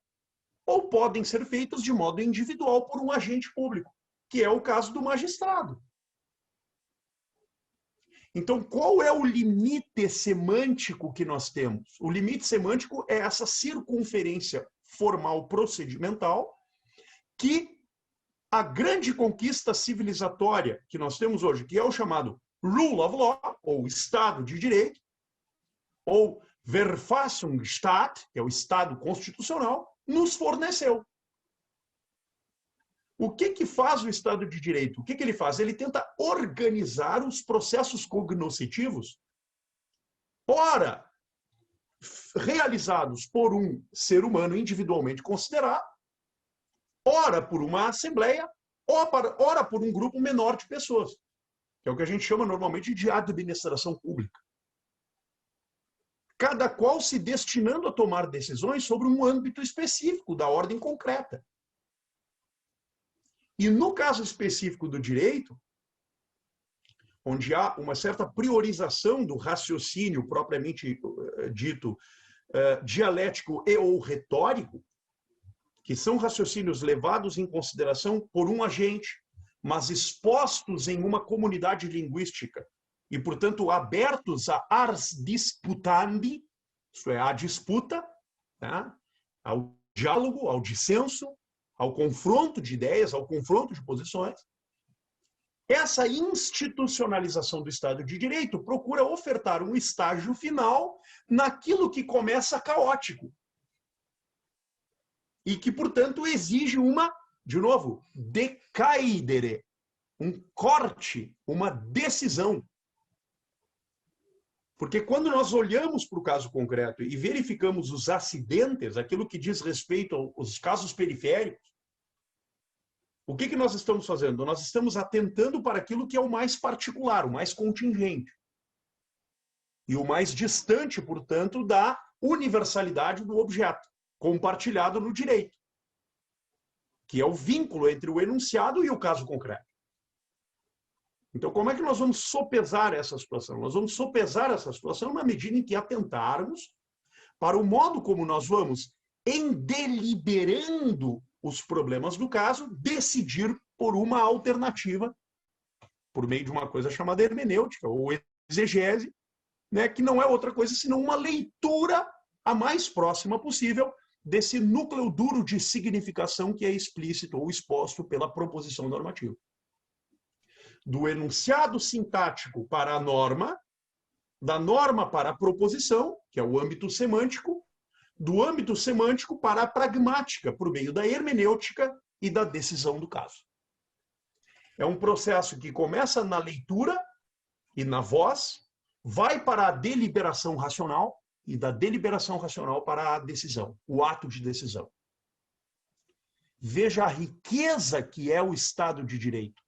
ou podem ser feitos de modo individual por um agente público, que é o caso do magistrado. Então, qual é o limite semântico que nós temos? O limite semântico é essa circunferência formal procedimental que a grande conquista civilizatória que nós temos hoje, que é o chamado Rule of Law, ou Estado de Direito, ou Verfassungsstaat, que é o Estado Constitucional, nos forneceu. O que faz o Estado de Direito? O que ele faz? Ele tenta organizar os processos cognoscitivos, ora realizados por um ser humano individualmente considerado, ora por uma assembleia, ora por um grupo menor de pessoas, que é o que a gente chama normalmente de administração pública. Cada qual se destinando a tomar decisões sobre um âmbito específico da ordem concreta. E no caso específico do direito, onde há uma certa priorização do raciocínio propriamente dito dialético e ou retórico, que são raciocínios levados em consideração por um agente, mas expostos em uma comunidade linguística e, portanto, abertos a ars disputandi, isso é, à disputa, tá? Ao diálogo, ao dissenso, ao confronto de ideias, ao confronto de posições. Essa institucionalização do Estado de Direito procura ofertar um estágio final naquilo que começa caótico e que, portanto, exige uma, de novo, decaidere, um corte, uma decisão. Porque quando nós olhamos para o caso concreto e verificamos os acidentes, aquilo que diz respeito aos casos periféricos, o que nós estamos fazendo? Nós estamos atentando para aquilo que é o mais particular, o mais contingente. E o mais distante, portanto, da universalidade do objeto, compartilhado no direito, que é o vínculo entre o enunciado e o caso concreto. Então, como é que nós vamos sopesar essa situação? Nós vamos sopesar essa situação na medida em que atentarmos para o modo como nós vamos, em deliberando os problemas do caso, decidir por uma alternativa, por meio de uma coisa chamada hermenêutica, ou exegese, né, que não é outra coisa senão uma leitura a mais próxima possível desse núcleo duro de significação que é explícito ou exposto pela proposição normativa. do enunciado sintático para a norma, da norma para a proposição, que é o âmbito semântico, do âmbito semântico para a pragmática, por meio da hermenêutica e da decisão do caso. É um processo que começa na leitura e na voz, vai para a deliberação racional e da deliberação racional para a decisão, o ato de decisão. Veja a riqueza que é o Estado de Direito.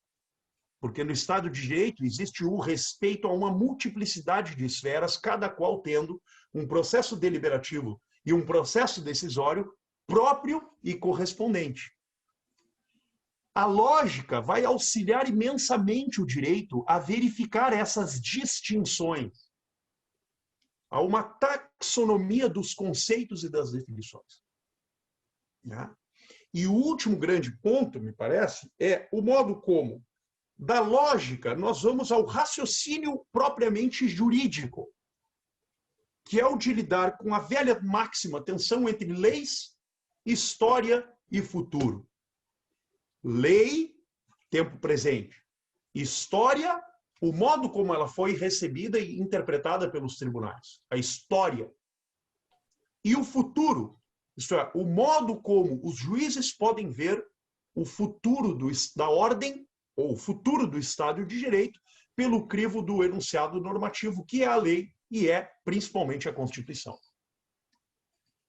Porque no Estado de Direito existe o respeito a uma multiplicidade de esferas, cada qual tendo um processo deliberativo e um processo decisório próprio e correspondente. A lógica vai auxiliar imensamente o direito a verificar essas distinções, a uma taxonomia dos conceitos e das definições. E o último grande ponto, me parece, é o modo como, da lógica, nós vamos ao raciocínio propriamente jurídico, que é o de lidar com a velha máxima tensão entre leis, história e futuro. Lei, tempo presente. História, o modo como ela foi recebida e interpretada pelos tribunais. A história. E o futuro, isto é, o modo como os juízes podem ver o futuro da ordem ou o futuro do Estado de Direito pelo crivo do enunciado normativo, que é a lei e é principalmente a Constituição.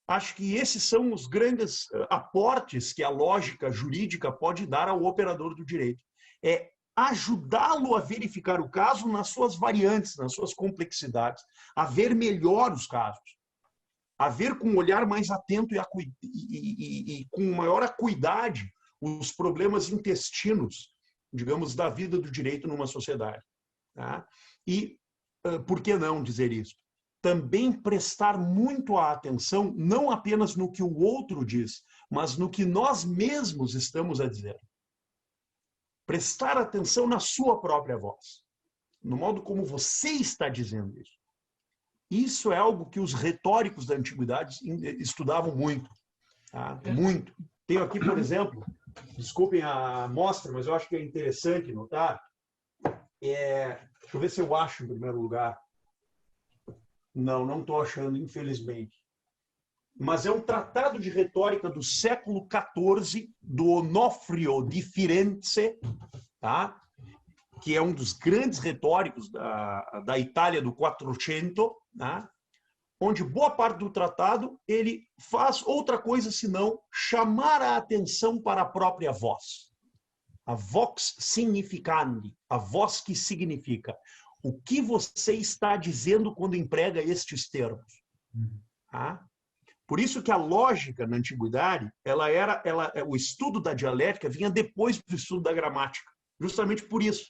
Acho que esses são os grandes aportes que a lógica jurídica pode dar ao operador do direito. É ajudá-lo a verificar o caso nas suas variantes, nas suas complexidades, a ver melhor os casos, a ver com um olhar mais atento e com maior acuidade os problemas intestinos, digamos, da vida do direito numa sociedade. Tá? E por que não dizer isso? Também prestar muito a atenção, não apenas no que o outro diz, mas no que nós mesmos estamos a dizer. Prestar atenção na sua própria voz, no modo como você está dizendo isso. Isso é algo que os retóricos da antiguidade estudavam muito. Tá? Muito. Tenho aqui, por exemplo, desculpem a amostra, mas eu acho que é interessante notar. Deixa eu ver se eu acho em primeiro lugar. Não estou achando, infelizmente. Mas é um tratado de retórica do século XIV, do Onofrio di Firenze, tá? Que é um dos grandes retóricos da Itália do Quattrocento, tá? Onde boa parte do tratado ele faz outra coisa senão chamar a atenção para a própria voz. A vox significandi, a voz que significa. O que você está dizendo quando emprega estes termos? Tá? Por isso que a lógica na antiguidade, o estudo da dialética vinha depois do estudo da gramática. Justamente por isso.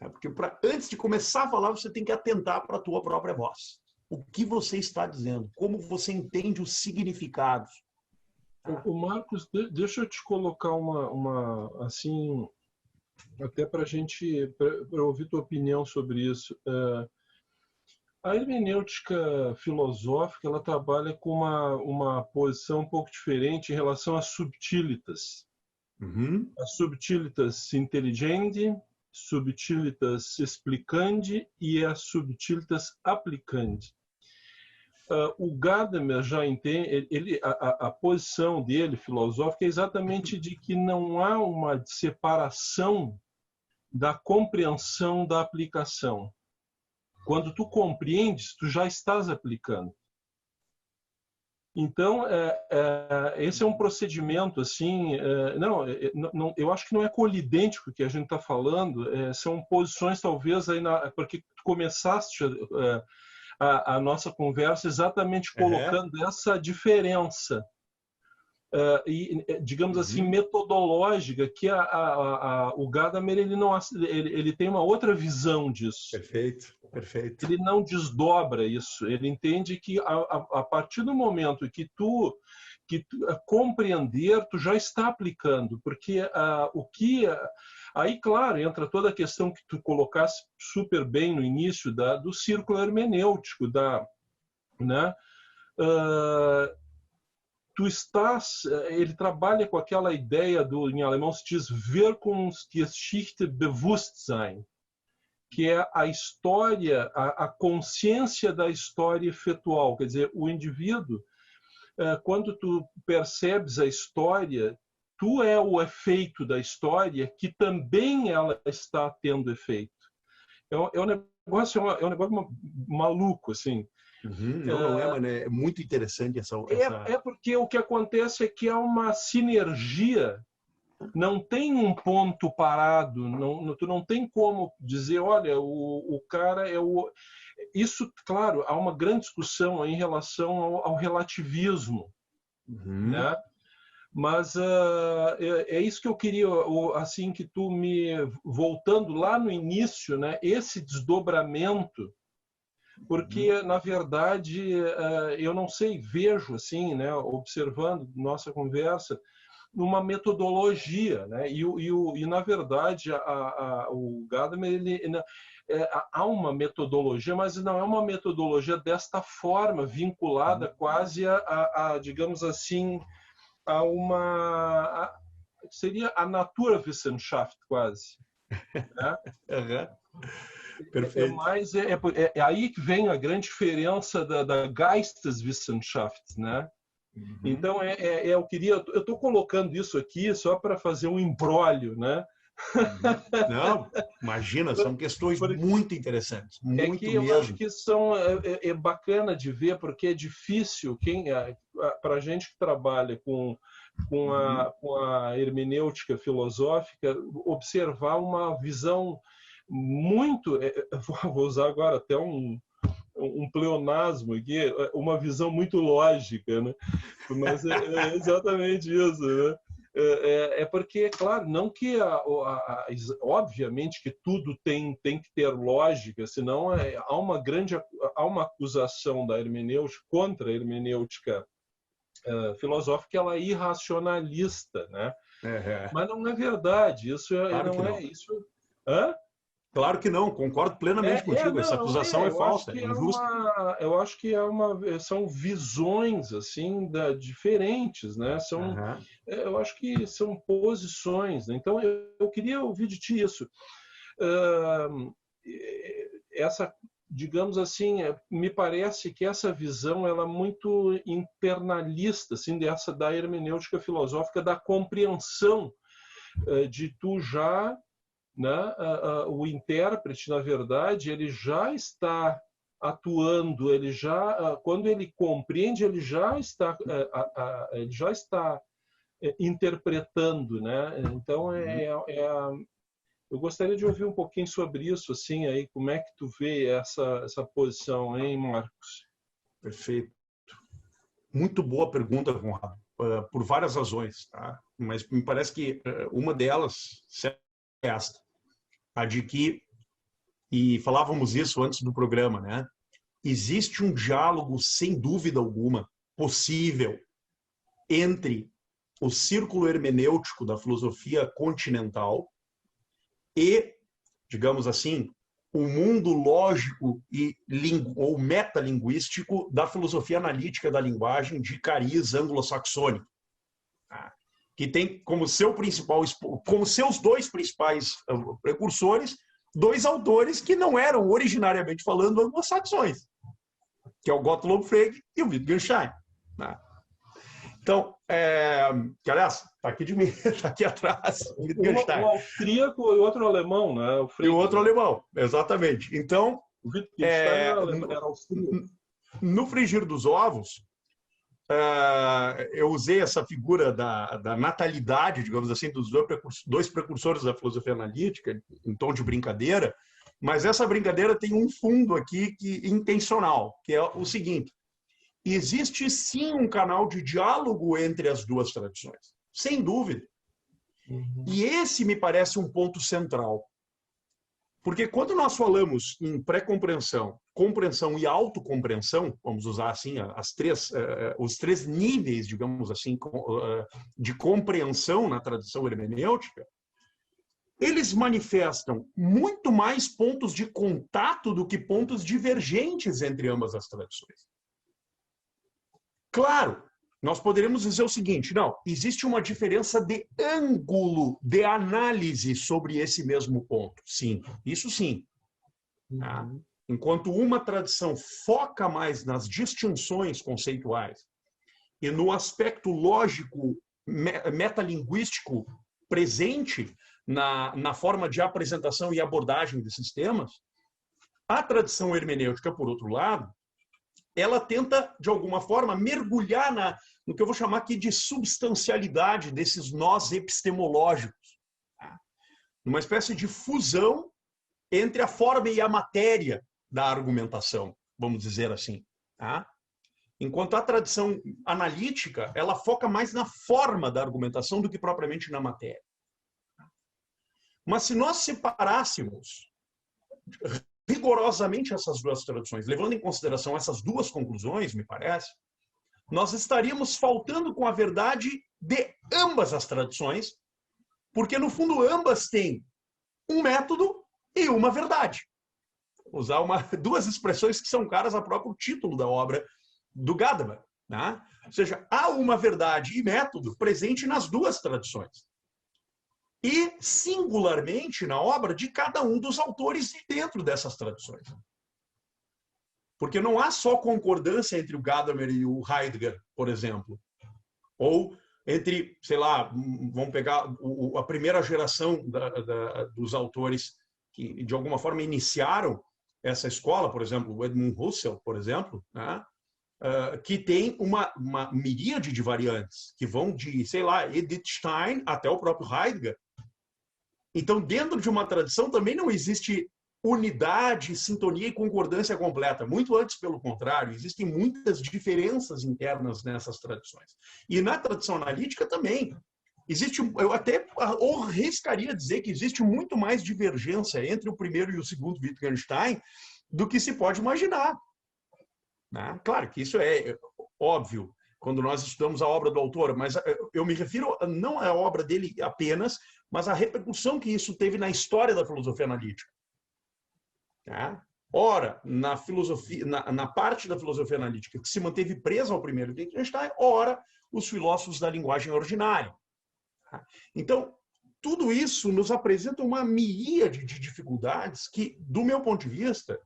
Porque antes de começar a falar, você tem que atentar para a tua própria voz. O que você está dizendo? Como você entende os significados? O Marcos, deixa eu te colocar uma assim, até para ouvir tua opinião sobre isso. A hermenêutica filosófica ela trabalha com uma posição um pouco diferente em relação às subtilitas. Uhum. As subtilitas intelligendi, subtilitas explicandi e as subtilitas applicandi. O Gadamer já entende, a posição dele filosófica é exatamente de que não há uma separação da compreensão da aplicação. Quando tu compreendes, tu já estás aplicando. Então, esse é um procedimento assim, eu acho que não é colidente com o que a gente está falando, são posições talvez aí porque tu começaste a nossa conversa exatamente colocando essa diferença e, digamos assim, metodológica, que o Gadamer ele tem uma outra visão disso. Perfeito, perfeito. Ele não desdobra isso. Ele entende que a partir do momento que tu compreender, tu já está aplicando, porque aí, claro, entra toda a questão que tu colocasse super bem no início do círculo hermenêutico, né? ele trabalha com aquela ideia em alemão se diz Wirkungsgeschichte-Bewusstsein, que é a história, a consciência da história efetual. Quer dizer, o indivíduo, quando tu percebes a história, tu é o efeito da história que também ela está tendo efeito. É um negócio maluco, assim. Não é, mas é muito interessante essa... É porque o que acontece é que há uma sinergia, não tem um ponto parado, tu não tem como dizer, olha, o cara é o... Isso, claro, há uma grande discussão em relação ao relativismo, né? Mas é isso que eu queria, assim, que tu voltando lá no início, né? Esse desdobramento, porque, na verdade, eu não sei, vejo, assim, né? Observando nossa conversa, uma metodologia, né? E na verdade, o Gadamer, há uma metodologia, mas não é uma metodologia desta forma, vinculada quase digamos assim, seria a Naturwissenschaft quase, né? Perfeito. É aí que vem a grande diferença da Geisteswissenschaft, né? Então eu estou colocando isso aqui só para fazer um imbróglio, né? Não, imagina, são questões muito interessantes, muito que eu mesmo. acho que é bacana de ver, porque é difícil para a gente que trabalha com a hermenêutica filosófica observar uma visão muito, vou usar agora até um pleonasmo aqui, uma visão muito lógica, né? Mas é exatamente isso, né? Porque, claro, não que obviamente que tudo tem que ter lógica, senão há uma acusação da hermenêutica contra a hermenêutica filosófica, que ela é irracionalista, né? Mas não é verdade, isso claro não é isso. Hã? Claro que não, concordo plenamente contigo. Essa acusação é falsa, é injusta. Eu acho que são visões assim diferentes, né? Eu acho que são posições, né? Então eu queria ouvir de ti isso. Digamos assim, me parece que essa visão ela é muito internalista, assim, da hermenêutica filosófica, da compreensão de tu já, né, o intérprete, na verdade, ele já está atuando, quando ele compreende, ele já está interpretando, né? Então eu gostaria de ouvir um pouquinho sobre isso, assim, aí como é que tu vê essa posição, hein, Marcos? Perfeito. Muito boa pergunta, Conrado, por várias razões, tá? Mas me parece que uma delas é esta, a de que, e falávamos isso antes do programa, né? Existe um diálogo, sem dúvida alguma, possível entre o círculo hermenêutico da filosofia continental e, digamos assim, o mundo lógico ou metalinguístico da filosofia analítica da linguagem de cariz anglo-saxônico, que tem como seus dois principais precursores, dois autores que não eram, originariamente falando, anglo-saxões, que é o Gottlob Frege e o Wittgenstein. Então, aliás, está aqui de mim, está aqui atrás. O austríaco e o outro alemão, né? E o outro alemão, exatamente. Então, o Wittgenstein era austríaco. No frigir dos ovos, eu usei essa figura da natalidade, digamos assim, dos dois precursores da filosofia analítica, em tom de brincadeira, mas essa brincadeira tem um fundo aqui intencional, que é o seguinte: existe sim um canal de diálogo entre as duas tradições, sem dúvida. E esse me parece um ponto central. Porque quando nós falamos em pré-compreensão, compreensão e autocompreensão, vamos usar assim os três níveis, digamos assim, de compreensão na tradição hermenêutica, eles manifestam muito mais pontos de contato do que pontos divergentes entre ambas as tradições. Claro, nós poderíamos dizer o seguinte, não, existe uma diferença de ângulo de análise sobre esse mesmo ponto. Sim, isso sim. Tá? Enquanto uma tradição foca mais nas distinções conceituais e no aspecto lógico, metalinguístico presente na forma de apresentação e abordagem desses temas, a tradição hermenêutica, por outro lado, ela tenta, de alguma forma, mergulhar no que eu vou chamar aqui de substancialidade desses nós epistemológicos. Tá? Numa espécie de fusão entre a forma e a matéria da argumentação, vamos dizer assim. Tá? Enquanto a tradição analítica, ela foca mais na forma da argumentação do que propriamente na matéria. Mas se nós separássemos rigorosamente essas duas tradições, levando em consideração essas duas conclusões, me parece, nós estaríamos faltando com a verdade de ambas as tradições, porque, no fundo, ambas têm um método e uma verdade. Vou usar duas expressões que são caras ao próprio título da obra do Gadamer. Né? Ou seja, há uma verdade e método presente nas duas tradições. E, singularmente, na obra de cada um dos autores dentro dessas tradições. Porque não há só concordância entre o Gadamer e o Heidegger, por exemplo. Ou entre, sei lá, vamos pegar a primeira geração dos autores que, de alguma forma, iniciaram essa escola, por exemplo, o Edmund Husserl, por exemplo, né? Que tem uma miríade de variantes, que vão de, sei lá, Edith Stein até o próprio Heidegger. Então, dentro de uma tradição também não existe unidade, sintonia e concordância completa. Muito antes, pelo contrário, existem muitas diferenças internas nessas tradições. E na tradição analítica também. Eu até arriscaria dizer que existe muito mais divergência entre o primeiro e o segundo Wittgenstein do que se pode imaginar. Né? Claro que isso é óbvio quando nós estudamos a obra do autor, mas eu me refiro não à obra dele apenas, mas à repercussão que isso teve na história da filosofia analítica. Tá? Ora, na filosofia, na parte da filosofia analítica que se manteve presa ao primeiro Wittgenstein, ora, os filósofos da linguagem ordinária. Tá? Então, tudo isso nos apresenta uma miríade de dificuldades que, do meu ponto de vista,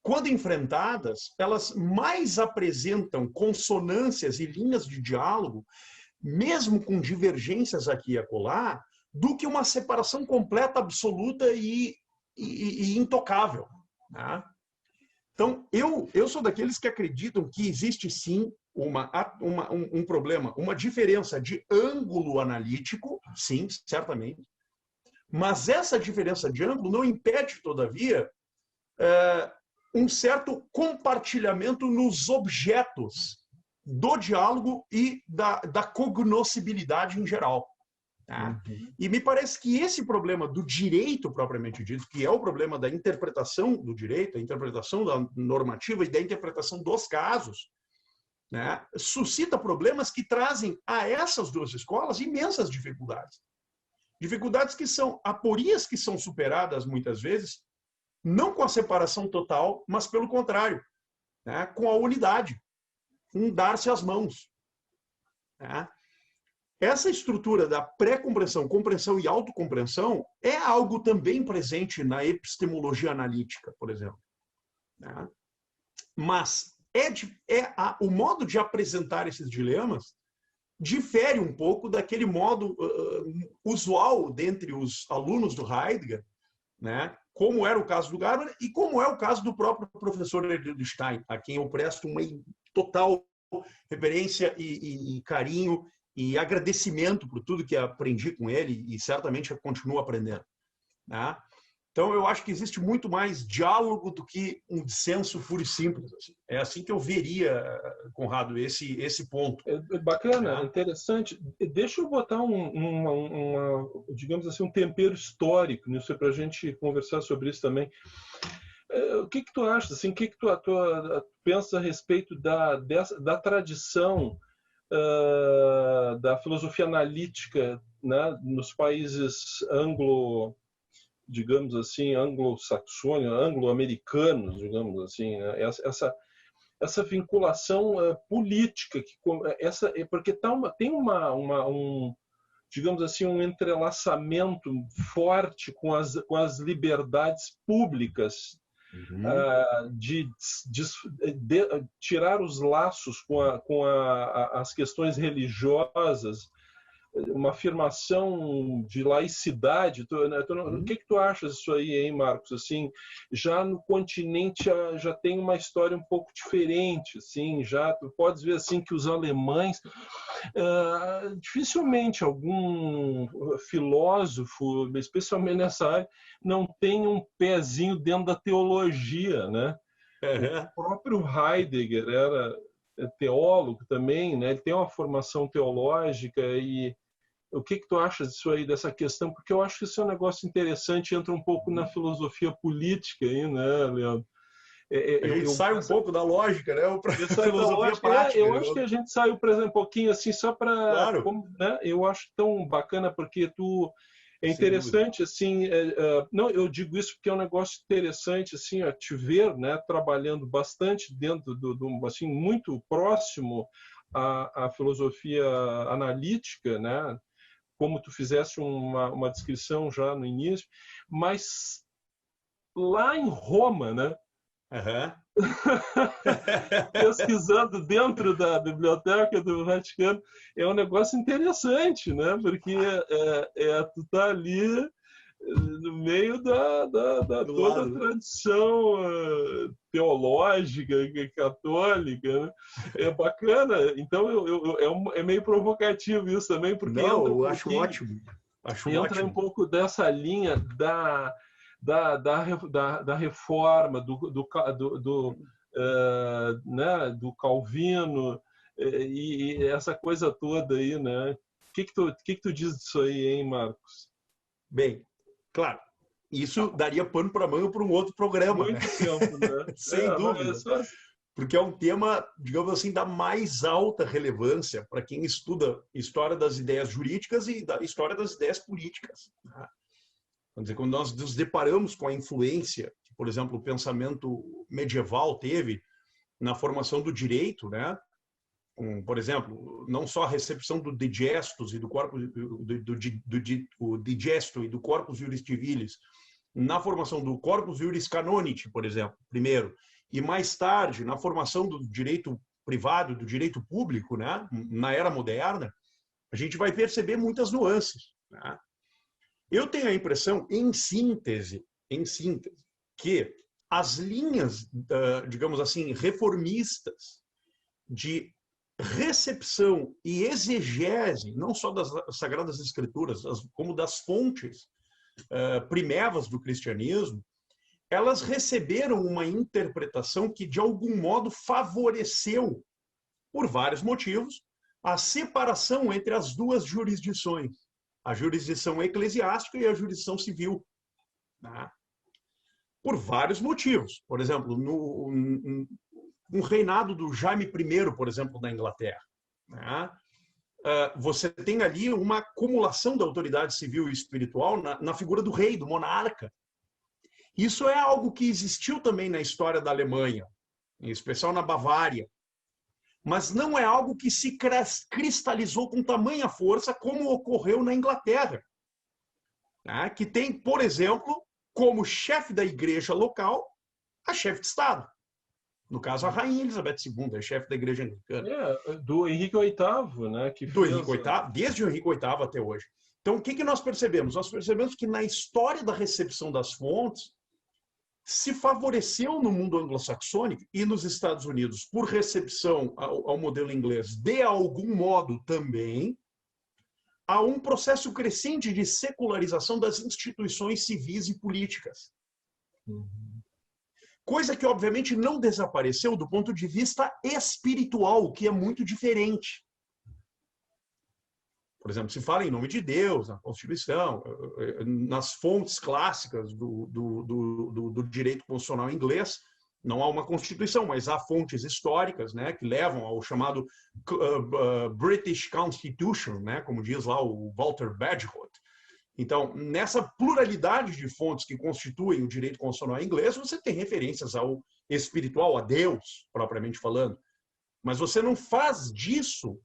quando enfrentadas, elas mais apresentam consonâncias e linhas de diálogo, mesmo com divergências aqui e acolá, do que uma separação completa, absoluta e intocável. Né? Então, eu sou daqueles que acreditam que existe sim um problema, uma diferença de ângulo analítico, sim, certamente, mas essa diferença de ângulo não impede, todavia, um certo compartilhamento nos objetos do diálogo e da cognoscibilidade em geral. Tá? E me parece que esse problema do direito propriamente dito, que é o problema da interpretação do direito, a interpretação da normativa e da interpretação dos casos, né, suscita problemas que trazem a essas duas escolas imensas dificuldades. Dificuldades que são aporias que são superadas muitas vezes, não com a separação total, mas pelo contrário, né, com a unidade, um dar-se as mãos. Né? Essa estrutura da pré-compreensão, compreensão e autocompreensão é algo também presente na epistemologia analítica, por exemplo. Né? Mas o modo de apresentar esses dilemas difere um pouco daquele modo usual dentre os alunos do Heidegger, né? Como era o caso do Gadamer e como é o caso do próprio professor Wittgenstein, a quem eu presto uma total reverência e carinho e agradecimento por tudo que aprendi com ele e certamente continuo aprendendo. Né? Então, eu acho que existe muito mais diálogo do que um dissenso puro e simples. É assim que eu veria, Conrado, esse ponto. Bacana, interessante. Deixa eu botar digamos assim, um tempero histórico nisso para a gente conversar sobre isso também. O que tu achas? Assim, o que tu pensa a respeito da tradição da filosofia analítica, né, nos países digamos assim, anglo-saxônicos, anglo-americanos, digamos assim, né? essa vinculação política, porque tem digamos assim, um entrelaçamento forte com as liberdades públicas, de tirar os laços com as questões religiosas, uma afirmação de laicidade. O que tu achas disso aí, hein, Marcos? Assim, já no continente já tem uma história um pouco diferente, assim, já tu podes ver assim que os alemães, dificilmente algum filósofo, especialmente nessa área, não tem um pezinho dentro da teologia, né? O próprio Heidegger era teólogo também, né? Ele tem uma formação teológica. E o que tu achas disso aí, dessa questão? Porque eu acho que isso é um negócio interessante, entra um pouco na filosofia política aí, né, Leandro? A gente sai um pouco da lógica, né? Eu acho que a gente saiu, por exemplo, um pouquinho assim, só para... Claro. Né? Eu acho tão bacana, porque é interessante, assim... não, eu digo isso porque é um negócio interessante, assim, te ver, né, trabalhando bastante dentro assim, muito próximo à filosofia analítica, né? Como tu fizeste uma descrição já no início, mas lá em Roma, né? Pesquisando dentro da biblioteca do Vaticano, é um negócio interessante, né? Porque tu tá ali no meio da toda a tradição teológica, católica, né? É bacana. Então é meio provocativo isso também, porque eu acho ótimo. Entra um pouco dessa linha da reforma, né, do Calvino, e essa coisa toda aí, né? O que tu diz disso aí, hein, Marcos? Bem, claro, isso daria pano para manga para um outro programa. Muito tempo, né? Sem dúvida. Porque é um tema, digamos assim, da mais alta relevância para quem estuda história das ideias jurídicas e da história das ideias políticas. Vamos dizer, quando nós nos deparamos com a influência que, por exemplo, o pensamento medieval teve na formação do direito, né? Por exemplo, não só a recepção do digestus e do corpus do digesto e do corpus juris civilis na formação do corpus juris canonici, por exemplo, primeiro, e mais tarde na formação do direito privado, do direito público, né? Na era moderna, a gente vai perceber muitas nuances, né? Eu tenho a impressão, em síntese, que as linhas, digamos assim, reformistas de recepção e exegese, não só das Sagradas Escrituras, como das fontes primevas do cristianismo, elas receberam uma interpretação que, de algum modo, favoreceu, por vários motivos, a separação entre as duas jurisdições, a jurisdição eclesiástica e a jurisdição civil, né? Por vários motivos. Por exemplo, no reinado do Jaime I, por exemplo, da Inglaterra, né? Você tem ali uma acumulação da autoridade civil e espiritual na figura do rei, do monarca. Isso é algo que existiu também na história da Alemanha, em especial na Bavária, mas não é algo que se cristalizou com tamanha força como ocorreu na Inglaterra, né? Que tem, por exemplo, como chefe da igreja local, a chefe de Estado. No caso, a Rainha Elizabeth II, é chefe da igreja anglicana. Do Henrique VIII, né? Henrique VIII, desde o Henrique VIII até hoje. Então, o que nós percebemos? Nós percebemos que na história da recepção das fontes, se favoreceu no mundo anglo-saxônico e nos Estados Unidos, por recepção ao modelo inglês, de algum modo também, há um processo crescente de secularização das instituições civis e políticas. Coisa que, obviamente, não desapareceu do ponto de vista espiritual, que é muito diferente. Por exemplo, se fala em nome de Deus, na Constituição, nas fontes clássicas do direito constitucional inglês, não há uma Constituição, mas há fontes históricas, né, que levam ao chamado British Constitution, né, como diz lá o Walter Bagehot, Então, nessa pluralidade de fontes que constituem o direito constitucional inglês, você tem referências ao espiritual, a Deus, propriamente falando. Mas você não faz disso,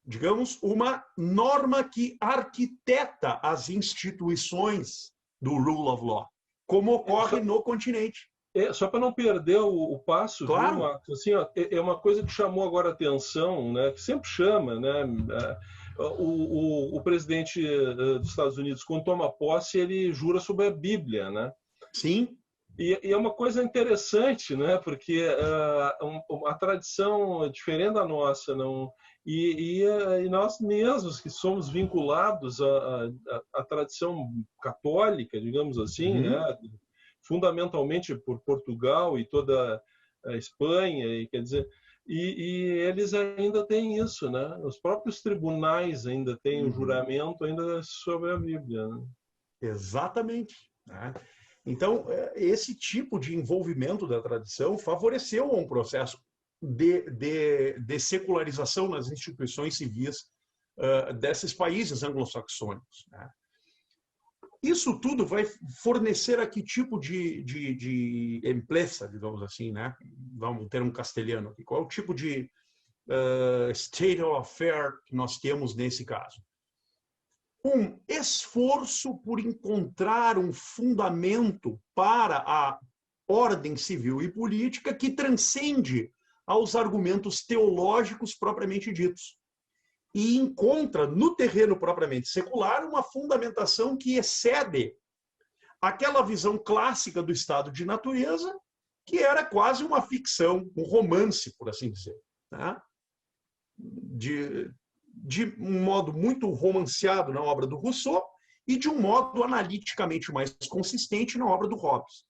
digamos, uma norma que arquiteta as instituições do rule of law, como ocorre no continente. Só para não perder o passo, claro. Viu, Marcos? Assim, ó, é uma coisa que chamou agora a atenção, né, que sempre chama, né? O presidente dos Estados Unidos, quando toma posse, ele jura sobre a Bíblia, né? Sim. E é uma coisa interessante, né? Porque a tradição é diferente da nossa, não? E nós mesmos que somos vinculados à tradição católica, digamos assim, né? Fundamentalmente por Portugal e toda a Espanha, e quer dizer, e eles ainda têm isso, né? Os próprios tribunais ainda têm o juramento ainda sobre a Bíblia, né? Exatamente, né? Então, esse tipo de envolvimento da tradição favoreceu um processo de secularização nas instituições civis desses países anglo-saxônicos, né? Isso tudo vai fornecer a que tipo de empresa, digamos assim, né? Vamos ter um castelhano aqui. Qual é o tipo de state of affair que nós temos nesse caso? Um esforço por encontrar um fundamento para a ordem civil e política que transcende aos argumentos teológicos propriamente ditos. E encontra no terreno propriamente secular uma fundamentação que excede aquela visão clássica do estado de natureza, que era quase uma ficção, um romance, por assim dizer, né? De um modo muito romanceado na obra do Rousseau e de um modo analiticamente mais consistente na obra do Hobbes.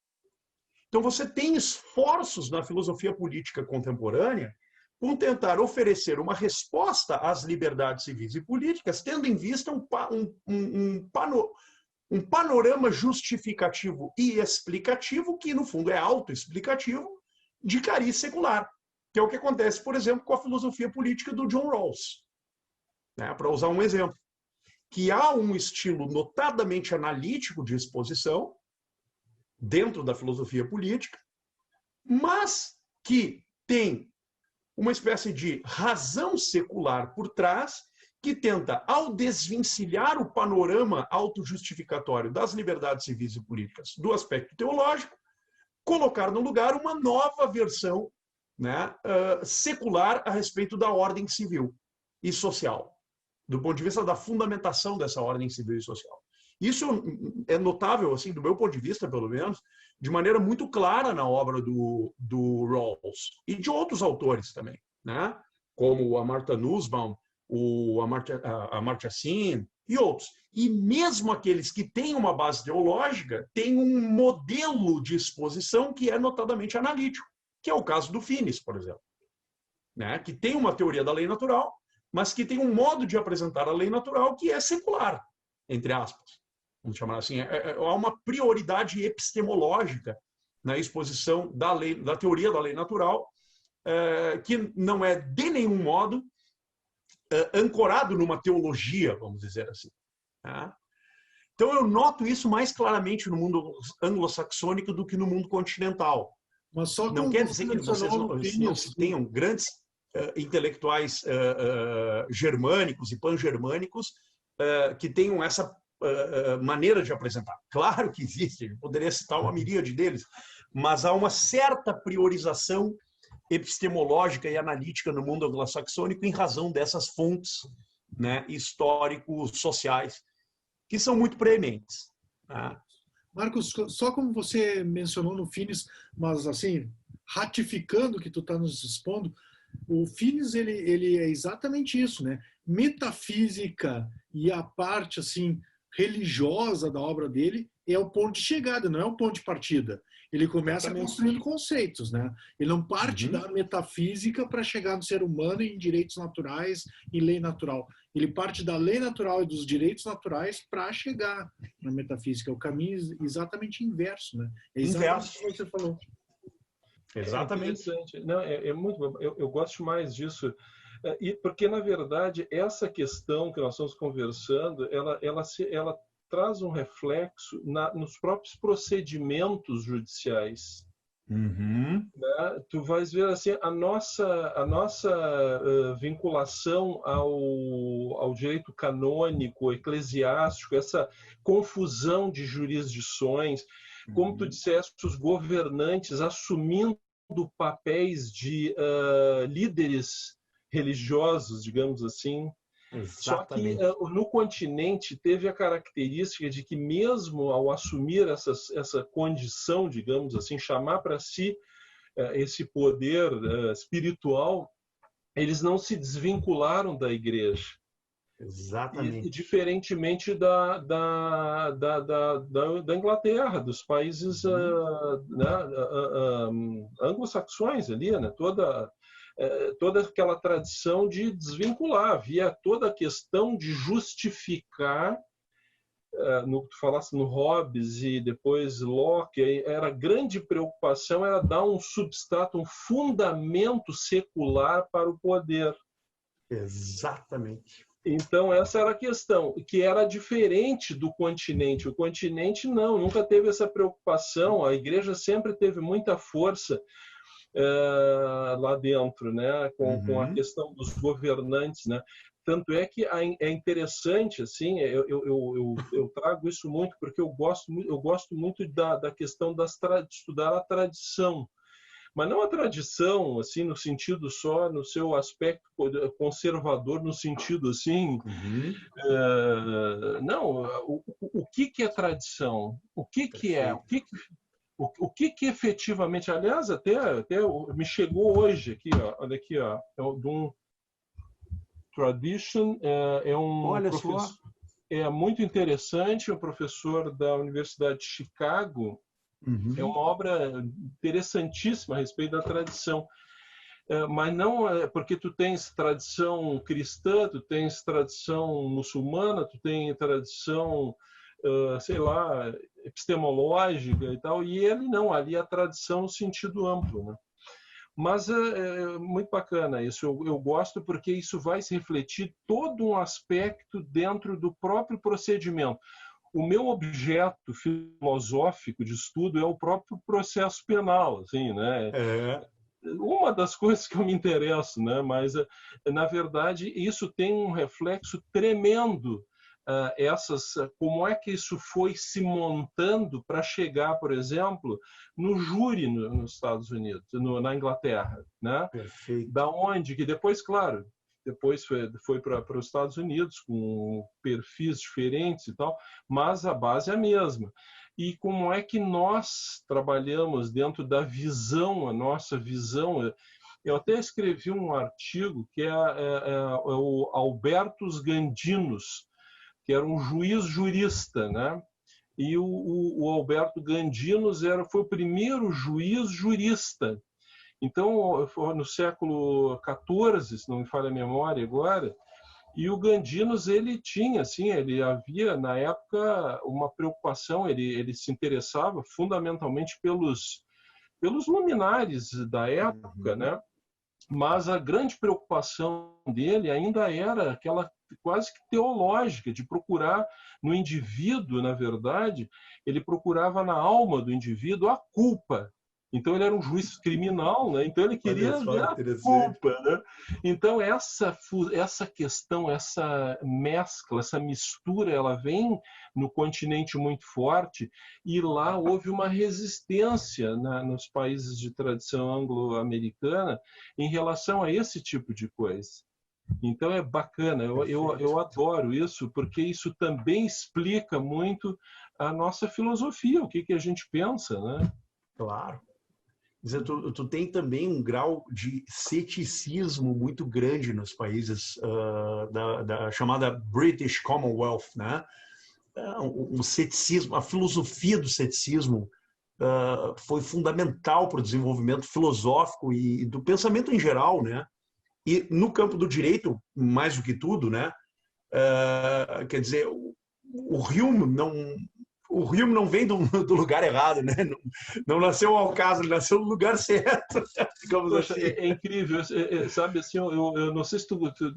Então você tem esforços na filosofia política contemporânea com tentar oferecer uma resposta às liberdades civis e políticas, tendo em vista um panorama justificativo e explicativo, que no fundo é autoexplicativo, de cariz secular, que é o que acontece, por exemplo, com a filosofia política do John Rawls, né? Para usar um exemplo, que há um estilo notadamente analítico de exposição dentro da filosofia política, mas que tem uma espécie de razão secular por trás, que tenta, ao desvencilhar o panorama autojustificatório das liberdades civis e políticas do aspecto teológico, colocar no lugar uma nova versão, né, secular a respeito da ordem civil e social, do ponto de vista da fundamentação dessa ordem civil e social. Isso é notável, assim, do meu ponto de vista, pelo menos, de maneira muito clara na obra do Rawls e de outros autores também, né? Como a Martha Nussbaum, a Amartya Sen e outros. E mesmo aqueles que têm uma base teológica têm um modelo de exposição que é notadamente analítico, que é o caso do Finis, por exemplo, né? Que tem uma teoria da lei natural, mas que tem um modo de apresentar a lei natural que é secular, entre aspas. Vamos chamar assim, há uma prioridade epistemológica na exposição da teoria da lei natural, que não é de nenhum modo ancorado numa teologia, vamos dizer assim, tá? Então eu noto isso mais claramente no mundo anglo-saxônico do que no mundo continental. Mas só não quer dizer que vocês não se tenham grandes intelectuais germânicos e pan-germânicos que tenham essa maneira de apresentar. Claro que existe, eu poderia citar uma miríade deles, mas há uma certa priorização epistemológica e analítica no mundo anglo-saxônico em razão dessas fontes, né, histórico-sociais, que são muito preementes, né? Marcos, só como você mencionou no Finis, mas assim, ratificando o que tu está nos expondo, o Finis ele é exatamente isso, né? Metafísica e a parte assim religiosa da obra dele é o ponto de chegada, não é o ponto de partida. Ele começa construindo conceitos, né? Ele não parte da metafísica para chegar no ser humano em direitos naturais e lei natural. Ele parte da lei natural e dos direitos naturais para chegar na metafísica. O caminho é exatamente inverso, né? É exatamente o que você falou. Exatamente. Não, é muito bom. Eu gosto mais disso. E porque, na verdade, essa questão que nós estamos conversando, ela traz um reflexo nos próprios procedimentos judiciais. Uhum. Né? Tu vais ver assim a nossa vinculação ao direito canônico, eclesiástico, essa confusão de jurisdições, como tu disseste, os governantes assumindo papéis de líderes religiosos, digamos assim. Exatamente. Só que no continente teve a característica de que mesmo ao assumir essa condição, digamos assim, chamar para si esse poder espiritual, eles não se desvincularam da igreja. Exatamente. E diferentemente da Inglaterra, dos países anglo-saxões ali, né? Toda aquela tradição de desvincular. Havia toda a questão de justificar, tu falasse no Hobbes e depois Locke, era a grande preocupação era dar um substrato, um fundamento secular para o poder. Exatamente. Então, essa era a questão, que era diferente do continente. O continente nunca teve essa preocupação, a igreja sempre teve muita força lá dentro, né? Com a questão dos governantes, né? Tanto é que é interessante, assim, eu trago isso muito porque eu gosto muito da questão de estudar a tradição, mas não a tradição assim no sentido só no seu aspecto conservador, no sentido assim, não, o que é tradição, o que é, o que efetivamente, aliás, até me chegou hoje aqui, ó, olha aqui, ó, de um Tradition, Olha professor, só. muito interessante, um professor da Universidade de Chicago, é uma obra interessantíssima a respeito da tradição, mas não porque tu tens tradição cristã, tu tens tradição muçulmana, tu tens tradição sei lá, epistemológica e tal, e ele não, ali a tradição no sentido amplo, né? Mas é muito bacana isso, eu gosto porque isso vai se refletir todo um aspecto dentro do próprio procedimento. O meu objeto filosófico de estudo é o próprio processo penal, assim, né? Uma das coisas que eu me interesso, né? Mas na verdade isso tem um reflexo tremendo. Como é que isso foi se montando para chegar, por exemplo, no júri nos Estados Unidos, na Inglaterra, né? Perfeito. Da onde que depois, claro, depois foi para os Estados Unidos com perfis diferentes e tal, mas a base é a mesma. E como é que nós trabalhamos dentro da visão, a nossa visão? Eu até escrevi um artigo que é o Albertus Gandinos, que era um juiz jurista, né? E o Alberto Gandinos foi o primeiro juiz jurista. Então, no século XIV, se não me falha a memória agora, e o Gandinos, ele tinha, assim, ele havia, na época, uma preocupação, ele se interessava fundamentalmente pelos luminares da época, né? Mas a grande preocupação dele ainda era aquela quase que teológica, de procurar no indivíduo, na verdade, ele procurava na alma do indivíduo a culpa. Então ele era um juiz criminal, né? Então ele queria ver a culpa, né? Então essa questão, essa mescla, essa mistura, ela vem no continente muito forte, e lá houve uma resistência nos países de tradição anglo-americana em relação a esse tipo de coisa. Então é bacana, eu adoro isso, porque isso também explica muito a nossa filosofia, o que a gente pensa, né? Claro. Tu tem também um grau de ceticismo muito grande nos países da chamada British Commonwealth, né? Um ceticismo, a filosofia do ceticismo foi fundamental para o desenvolvimento filosófico e do pensamento em geral, né? E no campo do direito, mais do que tudo, né? Quer dizer, o o Hume não vem do lugar errado, né? Não nasceu ao caso, ele nasceu no lugar certo, digamos Poxa, assim. é incrível, sabe assim, eu não sei se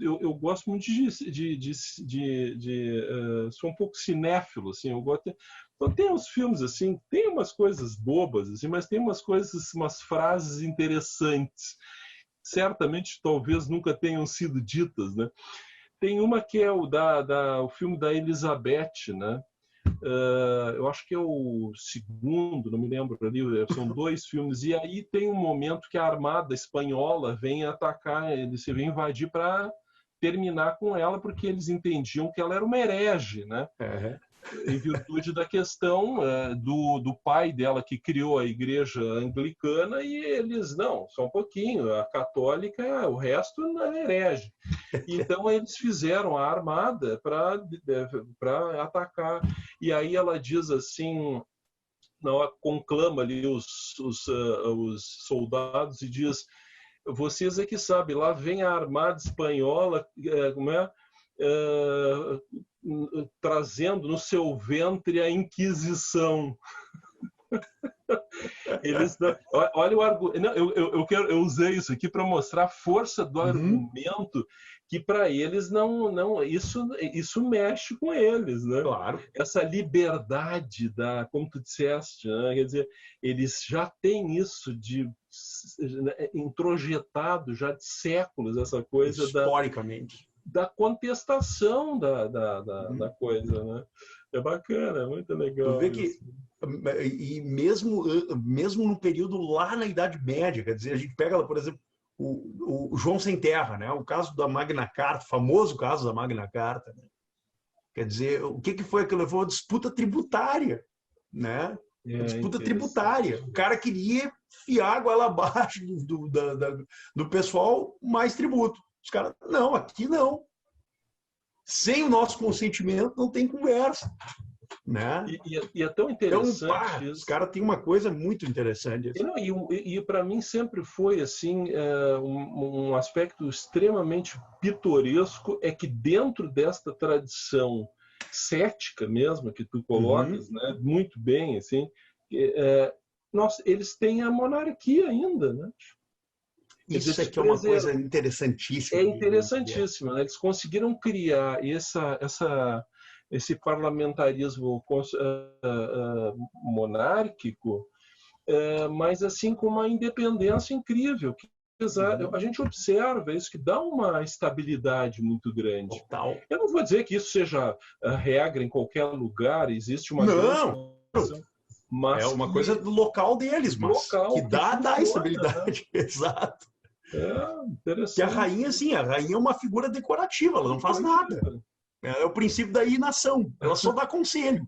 eu gosto muito sou um pouco cinéfilo, assim, eu gosto. Então, tem uns filmes assim, tem umas coisas bobas, assim, mas tem umas coisas, umas frases interessantes. Certamente, talvez nunca tenham sido ditas, né? Tem uma que é o filme da Elizabeth, né? Eu acho que é o segundo, não me lembro ali, são 2 filmes, e aí tem um momento que a armada espanhola vem atacar, eles vem invadir para terminar com ela, porque eles entendiam que ela era uma herege, né? Uhum. Em virtude da questão do pai dela que criou a igreja anglicana, e eles, não, só um pouquinho, a católica, o resto é herege. Então eles fizeram a armada para atacar. E aí ela diz assim, ela conclama ali os soldados e diz: vocês é que sabem, lá vem a armada espanhola, como é? Trazendo no seu ventre a Inquisição. Eles não, olha o argumento. Eu usei isso aqui para mostrar a força do argumento, que para eles não isso mexe com eles, né? Claro. Essa liberdade como tu disseste, né? Quer dizer, eles já têm isso introjetado já de séculos, essa coisa historicamente da contestação da coisa, né? É bacana, é muito legal. Tu vê que, e mesmo no período lá na Idade Média, quer dizer, a gente pega, por exemplo, o João Sem Terra, né? O caso da Magna Carta, o famoso caso da Magna Carta, né? Quer dizer, o que foi que levou a disputa tributária, né? A disputa tributária. O cara queria fiar a goela abaixo do pessoal mais tributo. Os caras, não, aqui não. Sem o nosso consentimento não tem conversa, né? E é tão interessante isso. Os caras têm uma coisa muito interessante. E para mim sempre foi assim um aspecto extremamente pitoresco, é que dentro desta tradição cética mesmo que tu colocas, né, muito bem, assim, eles têm a monarquia ainda, né? Isso é que é uma coisa interessantíssima. É interessantíssima, né? Eles conseguiram criar esse parlamentarismo monárquico, mas assim com uma independência incrível. A gente observa isso, que dá uma estabilidade muito grande. Total. Eu não vou dizer que isso seja a regra em qualquer lugar, existe uma não. Mas é uma coisa do local deles, mas que dá estabilidade. Né? Exato. Interessante. Que a rainha, sim, a rainha é uma figura decorativa, ela não faz nada. É o princípio da inação, ela só dá conselho.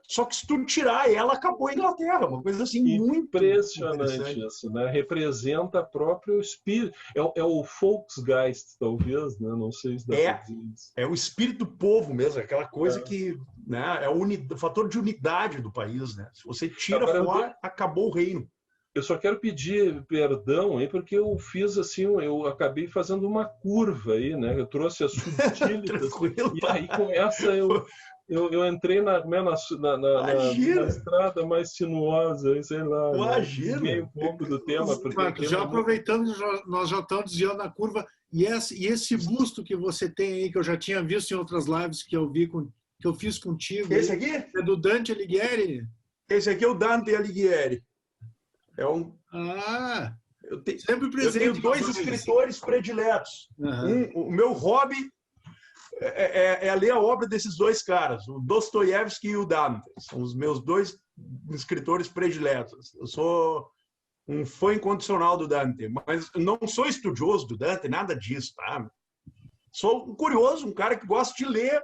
Só que se tu tirar ela, acabou a Inglaterra. Uma coisa assim muito impressionante isso, né? Representa próprio espírito. É o Volksgeist, talvez, né? Não sei se dá pra dizer isso. É o espírito do povo mesmo, aquela coisa que, né, é o fator de unidade do país, né? Se você tira fora, acabou o reino. Eu só quero pedir perdão aí, porque eu fiz assim, eu acabei fazendo uma curva aí, né? Eu trouxe as subtílitas. E aí com essa eu entrei na estrada mais sinuosa, sei lá. Imagina! Um pouco do tema. Porque já aproveitando, nós já estamos desviando a curva. E esse busto que você tem aí, que eu já tinha visto em outras lives que eu fiz contigo. Esse aqui? É do Dante Alighieri? Esse aqui é o Dante Alighieri. Sempre presente. Eu tenho 2 escritores prediletos. O meu hobby é ler a obra desses 2 caras, o Dostoiévski e o Dante. São os meus 2 escritores prediletos. Eu sou um fã incondicional do Dante, mas não sou estudioso do Dante, nada disso, tá? Sou um curioso, um cara que gosta de ler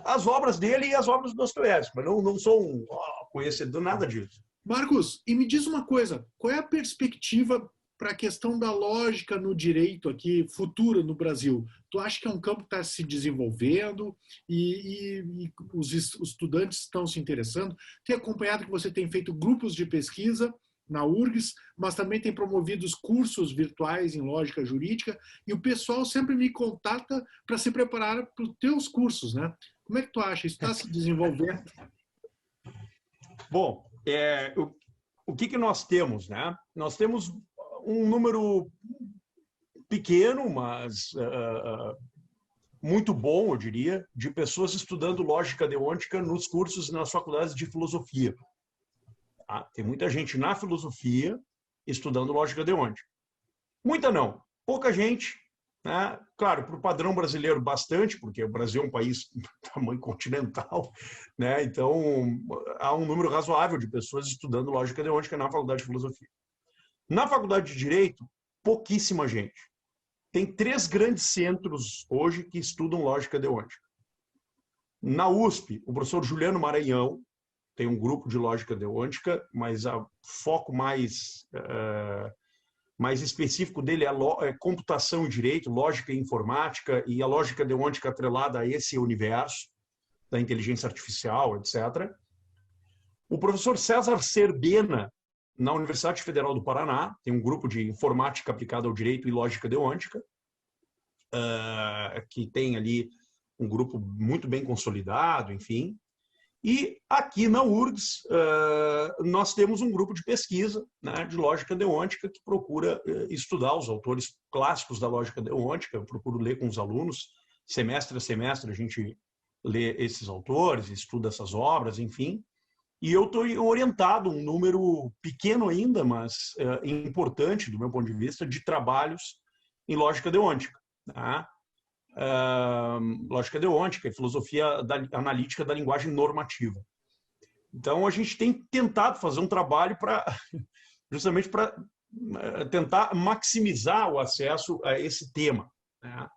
as obras dele e as obras do Dostoiévski, mas não sou um conhecedor, nada disso. Marcos, e me diz uma coisa, qual é a perspectiva para a questão da lógica no direito aqui, futura no Brasil? Tu acha que é um campo que está se desenvolvendo e os estudantes estão se interessando? Tem acompanhado que você tem feito grupos de pesquisa na URGS, mas também tem promovido os cursos virtuais em lógica jurídica, e o pessoal sempre me contata para se preparar para os teus cursos, né? Como é que tu acha? Isso está se desenvolvendo? Bom, o que nós temos, né? Nós temos um número pequeno, mas muito bom, eu diria, de pessoas estudando lógica deôntica nos cursos e nas faculdades de filosofia. Tá? Tem muita gente na filosofia estudando lógica deôntica. Muita não, pouca gente, né? Claro, para o padrão brasileiro bastante, porque o Brasil é um país de tamanho continental, né? Então há um número razoável de pessoas estudando lógica deôntica na faculdade de filosofia. Na faculdade de direito, pouquíssima gente. Tem 3 grandes centros hoje que estudam lógica deôntica. Na USP, o professor Juliano Maranhão tem um grupo de lógica deôntica, mas o foco mais específico dele é computação e direito, lógica e informática, e a lógica deôntica atrelada a esse universo da inteligência artificial, etc. O professor César Cerbena, na Universidade Federal do Paraná, tem um grupo de informática aplicada ao direito e lógica deôntica, que tem ali um grupo muito bem consolidado, enfim. E aqui na URGS, nós temos um grupo de pesquisa, né, de lógica deôntica que procura estudar os autores clássicos da lógica deôntica. Eu procuro ler com os alunos, semestre a semestre a gente lê esses autores, estuda essas obras, enfim. E eu estou orientado um número pequeno ainda, mas importante do meu ponto de vista, de trabalhos em lógica deôntica. Tá? Lógica deôntica e filosofia analítica da linguagem normativa. Então, a gente tem tentado fazer um trabalho justamente para tentar maximizar o acesso a esse tema. Né?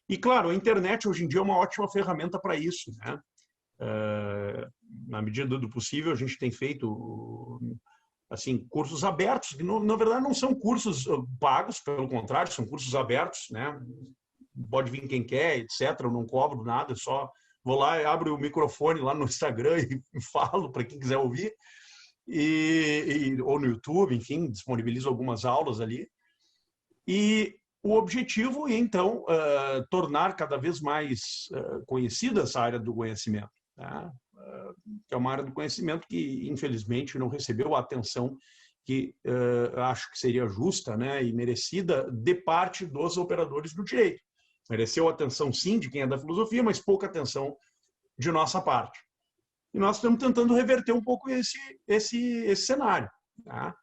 E, claro, a internet hoje em dia é uma ótima ferramenta para isso. Né? Na medida do possível, a gente tem feito assim, cursos abertos, que na verdade não são cursos pagos, pelo contrário, são cursos abertos, né? Pode vir quem quer, etc. Eu não cobro nada, só vou lá e abro o microfone lá no Instagram e falo para quem quiser ouvir, ou no YouTube, enfim, disponibilizo algumas aulas ali. E o objetivo é, então, tornar cada vez mais conhecida essa área do conhecimento. Tá? Que é uma área do conhecimento que, infelizmente, não recebeu a atenção que acho que seria justa, né, e merecida de parte dos operadores do direito. Mereceu atenção, sim, de quem é da filosofia, mas pouca atenção de nossa parte. E nós estamos tentando reverter um pouco esse cenário. Tá?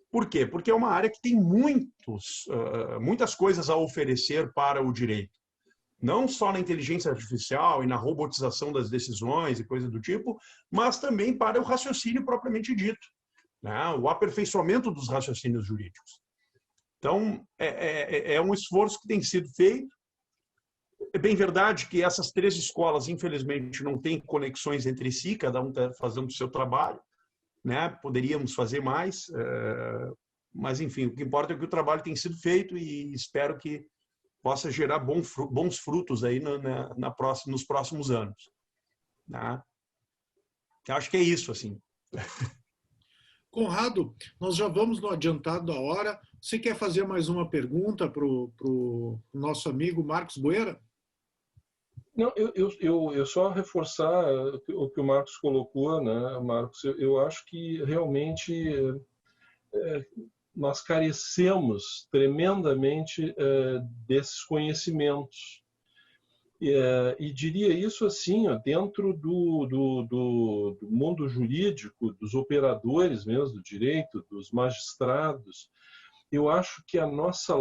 Por quê? Porque é uma área que tem muitas coisas a oferecer para o direito. Não só na inteligência artificial e na robotização das decisões e coisas do tipo, mas também para o raciocínio propriamente dito, né? O aperfeiçoamento dos raciocínios jurídicos. Então, é um esforço que tem sido feito. É bem verdade que essas 3 escolas, infelizmente, não têm conexões entre si, cada um está fazendo o seu trabalho, né? Poderíamos fazer mais, mas, enfim, o que importa é que o trabalho tem sido feito e espero que possa gerar bons frutos aí nos próximos anos. Tá? Eu acho que é isso, assim. Conrado, nós já vamos no adiantado da hora. Você quer fazer mais uma pergunta para o nosso amigo Marcos Bueira? Não, eu só reforçar o que o Marcos colocou, né, Marcos? Eu acho que realmente nós carecemos tremendamente desses conhecimentos. E diria isso assim, dentro do mundo jurídico, dos operadores mesmo do direito, dos magistrados, eu acho que a nossa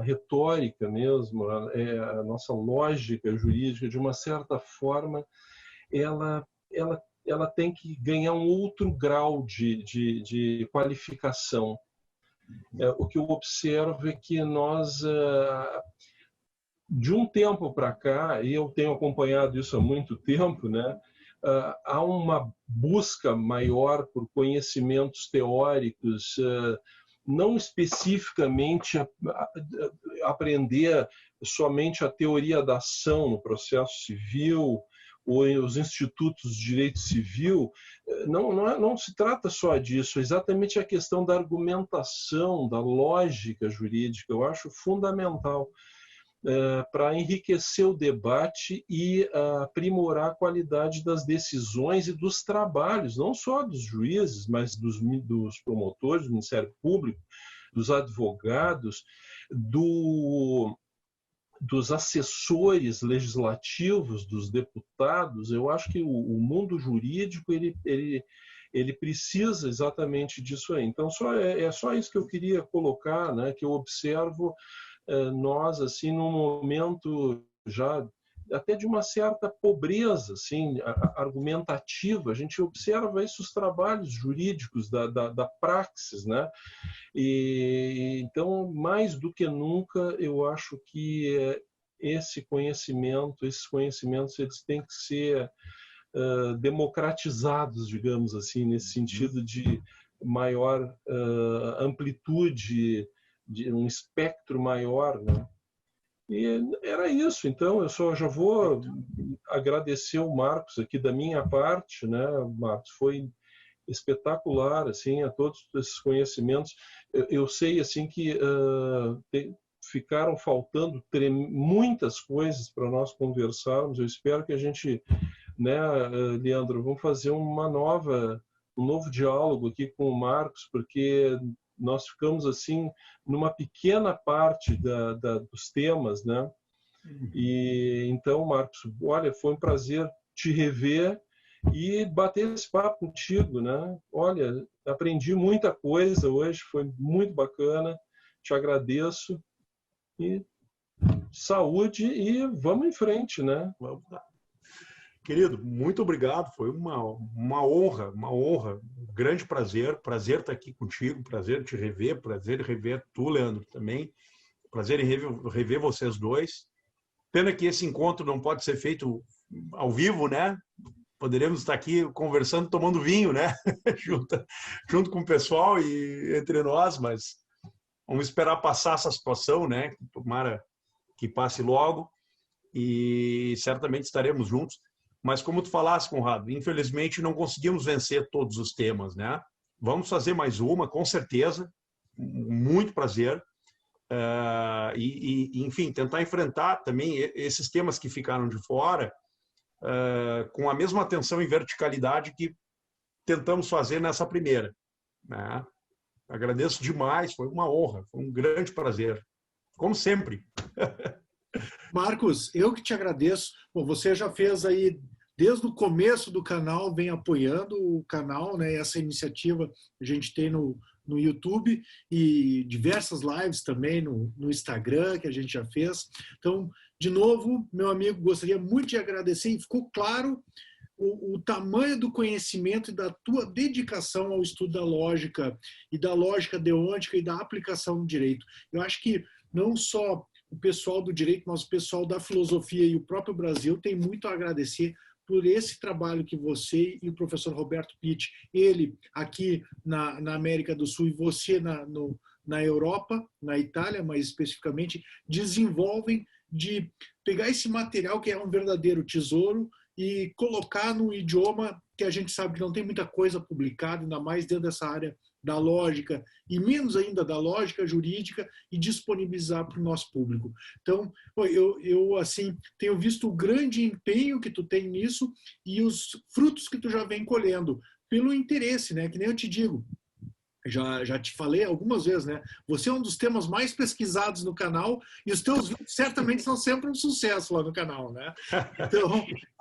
retórica mesmo, a nossa lógica jurídica, de uma certa forma, ela tem que ganhar um outro grau de qualificação. O que eu observo é que nós, de um tempo para cá, e eu tenho acompanhado isso há muito tempo, né, há uma busca maior por conhecimentos teóricos, não especificamente aprender somente a teoria da ação no processo civil, ou os institutos de direito civil. Não se trata só disso, é exatamente a questão da argumentação, da lógica jurídica, eu acho fundamental. para enriquecer o debate e aprimorar a qualidade das decisões e dos trabalhos, não só dos juízes, mas dos promotores, do Ministério Público, dos advogados, dos assessores legislativos, dos deputados. Eu acho que o mundo jurídico ele precisa exatamente disso aí. Então, é só isso que eu queria colocar, né, que eu observo nós, assim, num momento já até de uma certa pobreza, assim, argumentativa. A gente observa isso nos trabalhos jurídicos da praxis, né? E então, mais do que nunca, eu acho que esses conhecimentos, eles têm que ser democratizados, digamos assim, nesse sentido de maior amplitude, de um espectro maior, né? E era isso. Então, eu já vou agradecer o Marcos aqui da minha parte, né? Marcos, foi espetacular, assim, a todos esses conhecimentos. Eu sei, assim, que ficaram faltando muitas coisas para nós conversarmos. Eu espero que a gente, né, Leandro, vamos fazer um novo diálogo aqui com o Marcos, porque nós ficamos, assim, numa pequena parte dos temas, né? E então, Marcos, olha, foi um prazer te rever e bater esse papo contigo, né? Olha, aprendi muita coisa hoje, foi muito bacana, te agradeço e saúde e vamos em frente, né? Vamos lá. Querido, muito obrigado, foi uma honra, um grande prazer estar aqui contigo, prazer te rever, prazer rever tu, Leandro, também, prazer em rever vocês dois. Pena que esse encontro não pode ser feito ao vivo, né? Poderemos estar aqui conversando, tomando vinho, né? junto com o pessoal e entre nós, mas vamos esperar passar essa situação, né? Tomara que passe logo e certamente estaremos juntos. Mas como tu falaste, Conrado, infelizmente não conseguimos vencer todos os temas, né? Vamos fazer mais uma, com certeza, muito prazer. Enfim, tentar enfrentar também esses temas que ficaram de fora com a mesma atenção e verticalidade que tentamos fazer nessa primeira, né? Agradeço demais, foi uma honra, foi um grande prazer, como sempre. Marcos, eu que te agradeço. Bom, você já fez aí, desde o começo do canal, vem apoiando o canal, né? Essa iniciativa a gente tem no YouTube e diversas lives também no Instagram que a gente já fez. Então, de novo, meu amigo, gostaria muito de agradecer e ficou claro o tamanho do conhecimento e da tua dedicação ao estudo da lógica e da lógica deôntica e da aplicação do direito. Eu acho que não só o pessoal do direito, mas o pessoal da filosofia e o próprio Brasil tem muito a agradecer por esse trabalho que você e o professor Roberto Pitt, ele aqui na América do Sul e você na Europa, na Itália mais especificamente, desenvolvem de pegar esse material que é um verdadeiro tesouro e colocar num idioma que a gente sabe que não tem muita coisa publicada, ainda mais dentro dessa área da lógica, e menos ainda da lógica jurídica, e disponibilizar para o nosso público. Então, eu assim, tenho visto o grande empenho que tu tem nisso e os frutos que tu já vem colhendo, pelo interesse, né? Que nem eu te digo, já te falei algumas vezes, né? Você é um dos temas mais pesquisados no canal e os teus vídeos certamente são sempre um sucesso lá no canal, né?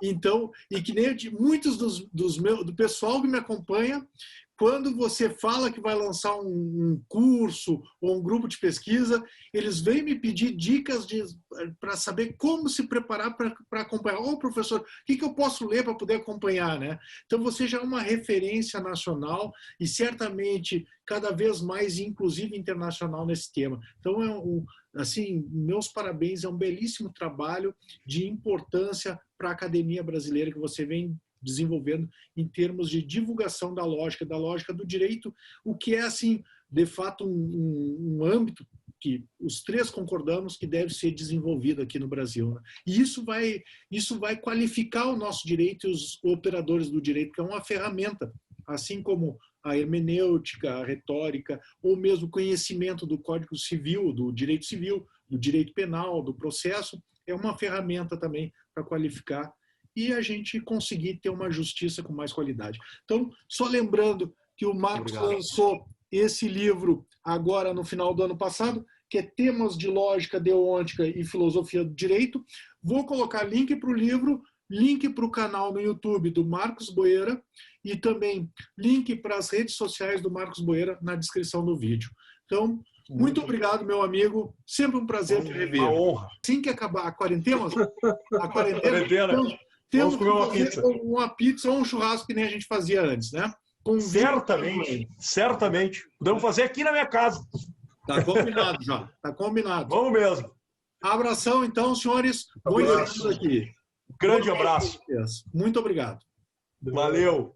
Então e que nem muitos do pessoal que me acompanha, quando você fala que vai lançar um curso ou um grupo de pesquisa, eles vêm me pedir dicas para saber como se preparar para acompanhar. Ô, professor, o que eu posso ler para poder acompanhar, né? Então, você já é uma referência nacional e certamente cada vez mais, inclusive internacional, nesse tema. Então, assim, meus parabéns, é um belíssimo trabalho de importância para a academia brasileira que você vem desenvolvendo em termos de divulgação da lógica do direito, o que é, assim, de fato, um âmbito que os três concordamos que deve ser desenvolvido aqui no Brasil, né? E isso vai qualificar o nosso direito e os operadores do direito, que é uma ferramenta, assim como a hermenêutica, a retórica, ou mesmo o conhecimento do Código Civil, do direito civil, do direito penal, do processo, é uma ferramenta também para qualificar e a gente conseguir ter uma justiça com mais qualidade. Então, só lembrando que o Marcos lançou esse livro agora no final do ano passado, que é Temas de Lógica, Deôntica e Filosofia do Direito. Vou colocar link para o livro, link para o canal no YouTube do Marcos Boeira e também link para as redes sociais do Marcos Boeira na descrição do vídeo. Então, muito obrigado, meu amigo. Sempre um prazer te rever. Uma honra. Assim que acabar a quarentena, então, temos que fazer uma pizza ou um churrasco que nem a gente fazia antes, né? Certamente, certamente. Podemos fazer aqui na minha casa. Tá combinado já, tá combinado. Vamos mesmo. Abração, então, senhores. Bom encerrando aqui. Grande abraço. Muito obrigado. Valeu.